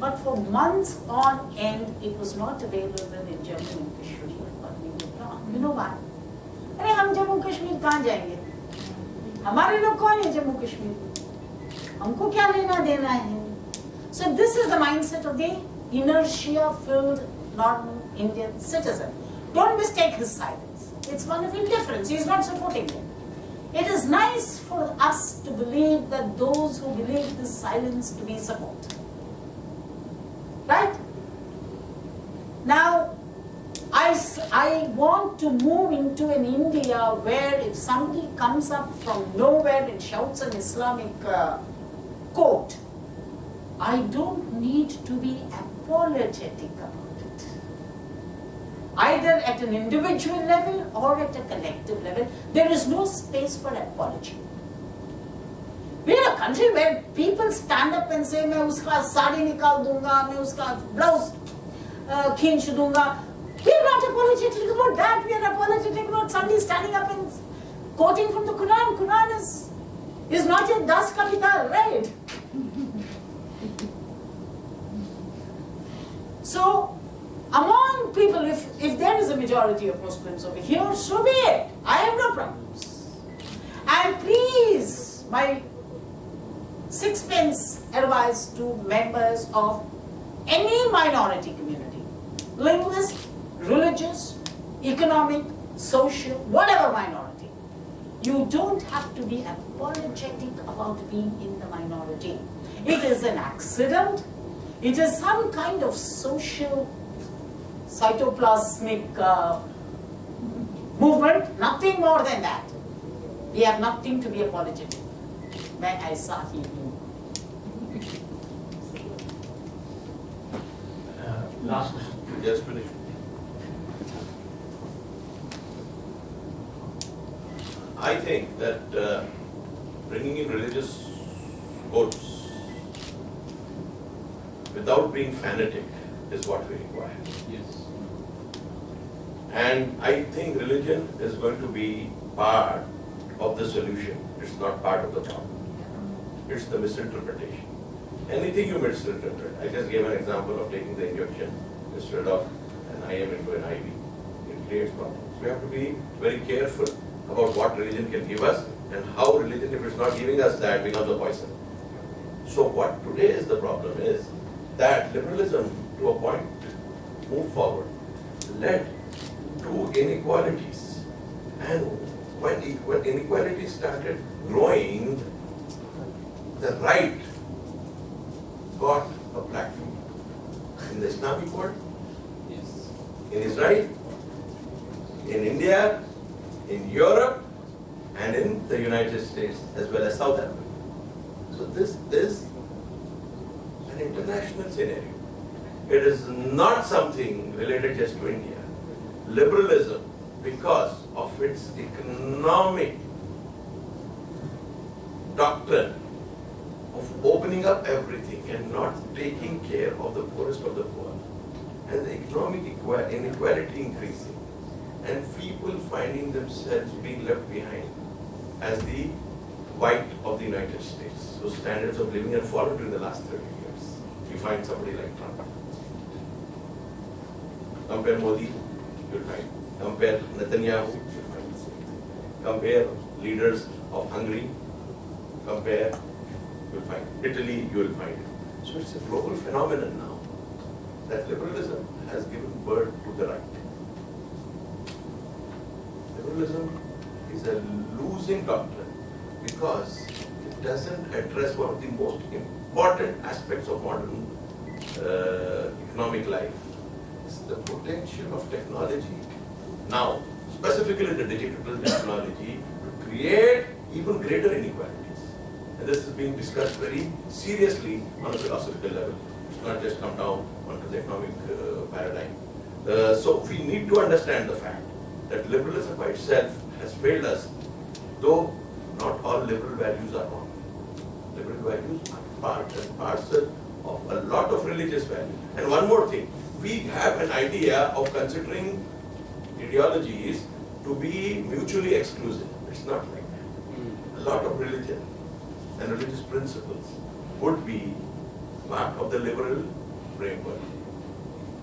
But for months on end, it was not available in Jammu and Kashmir. But we did not. You know why? अरे हम जम्मू कश्मीर कहाँ जाएंगे? हमारे लोग कौन है जम्मू कश्मीर? हमको क्या लेना देना है? So this is the mindset of the inertia-filled normal Indian citizen. Don't mistake his silence. It's one of indifference. He is not supporting them. It is nice for us to believe that those who believe this silence to be support. Right? Now, I want to move into an India where if somebody comes up from nowhere and shouts an Islamic quote, I don't need to be apologetic about it. Either at an individual level or at a collective level, there is no space for apology. We are a country where people stand up and say, मैं उसका साड़ी निकाल दूंगा, मैं उसका blouse खींच दूंगा. We are not apologetic about that. We are apologetic about somebody standing up and quoting from the Quran. Quran is not a das kapital, right? So, among people, if there is a majority of Muslims over here, so be it. I have no problems. And please, my sixpence advice to members of any minority community, linguist, religious, economic, social, whatever minority, you don't have to be apologetic about being in the minority. It is an accident. It is some kind of social, cytoplasmic movement, nothing more than that. We have nothing to be apologetic. May I saw you. Last question. Just finish. I think that bringing in religious quotes without being fanatic is what we require. Yes. And I think religion is going to be part of the solution. It's not part of the problem. It's the misinterpretation. Anything you misinterpret. I just gave an example of taking the injection instead of an IM into an IV. It creates problems. We have to be very careful about what religion can give us and how religion, if it's not giving us that, becomes a poison. So what today is the problem is that liberalism, to a point, moved forward, led to inequalities. And when inequalities started growing, the right got a platform. In the Islamic world, Yes. in Israel, in India, in Europe, and in the United States, as well as South Africa. So this is an international scenario. It is not something related just to India. Liberalism, because of its economic doctrine of opening up everything and not taking care of the poorest of the poor, and the economic inequality increasing, and people finding themselves being left behind as the white of the United States. So standards of living have fallen during the last 30 years. You find somebody like Trump. Compare Modi, you'll find. Compare Netanyahu, you'll find the same. Compare leaders of Hungary, compare, you'll find Italy, you will find it. So it's a global phenomenon now that liberalism has given birth to the right. Liberalism is a losing doctrine because it doesn't address one of the most important aspects of modern economic life. It's the potential of technology. Now, specifically the digital technology, to create even greater inequalities. And this is being discussed very seriously on a philosophical level. It's not just come down onto the economic paradigm. So we need to understand the fact that liberalism by itself has failed us, though not all liberal values are wrong. Liberal values are part and parcel of a lot of religious values. And one more thing, we have an idea of considering ideologies to be mutually exclusive. It's not like that. A lot of religion and religious principles would be part of the liberal framework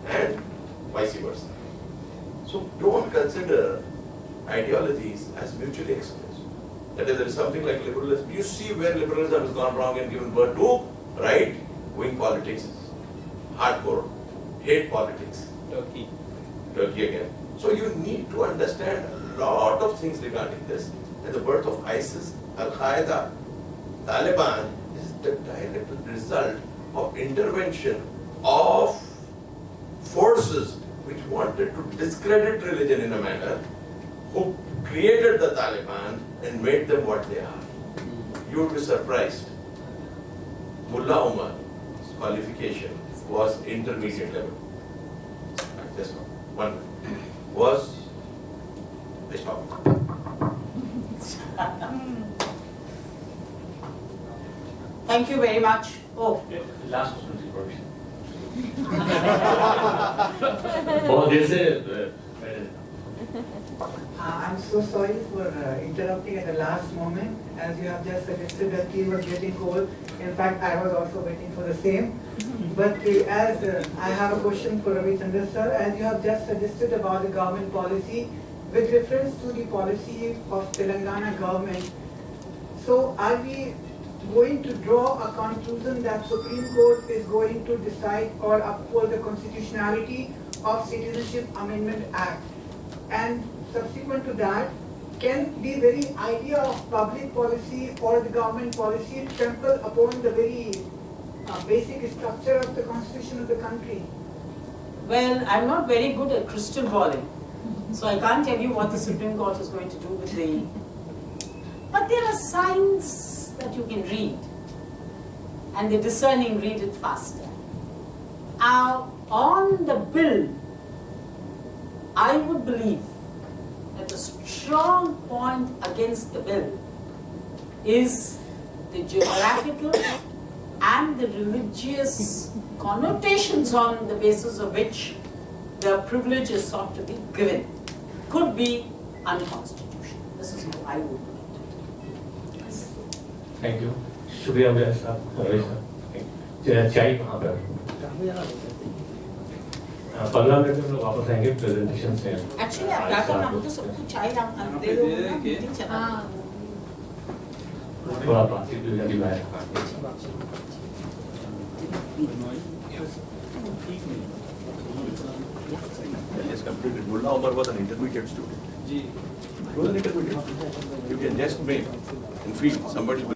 and vice versa. So don't consider ideologies as mutually exclusive. That is, there is something like liberalism. You see where liberalism has gone wrong and given birth to right-wing politics, hardcore hate politics. Turkey again. So you need to understand a lot of things regarding this. And the birth of ISIS, Al-Qaeda, Taliban is the direct result of intervention of forces which wanted to discredit religion in a manner, who created the Taliban and made them what they are. You would be surprised. Mullah Umar's qualification was intermediate level. Just one was I stopped. Thank you very much. Oh, Last question. Oh, there's a. I'm so sorry for interrupting at the last moment. As you have just suggested that tea was getting cold. In fact, I was also waiting for the same. But as I have a question for Ravi Chandra sir, as you have just suggested about the government policy, with reference to the policy of Telangana government, so are we going to draw a conclusion that Supreme Court is going to decide or uphold the constitutionality of Citizenship Amendment Act? And subsequent to that, can the very idea of public policy or the government policy trample upon the very basic structure of the constitution of the country? well, I'm not very good at crystal balling, so I can't tell you what the Supreme Court is going to do with the. But there are signs that you can read, and the discerning read it faster. On the bill, I would believe that the strong point against the bill is the geographical and the religious connotations on the basis of which the privilege is sought to be given could be unconstitutional. This is how I would put it. Thank you. शुक्रिया भैया साहब, रवि साहब। चाय कहाँ पर? 15 minute में हम लोग वापस आएंगे प्रेजेंटेशन से। Actually, आप क्या करना मुझे सबको चाय दे दो ना, मीटिंग चला। थोड़ा बातचीत भी लगी है। Just completed. Mullah Omar was an intermediate student. He was an intermediate. You can just make and feel somebody.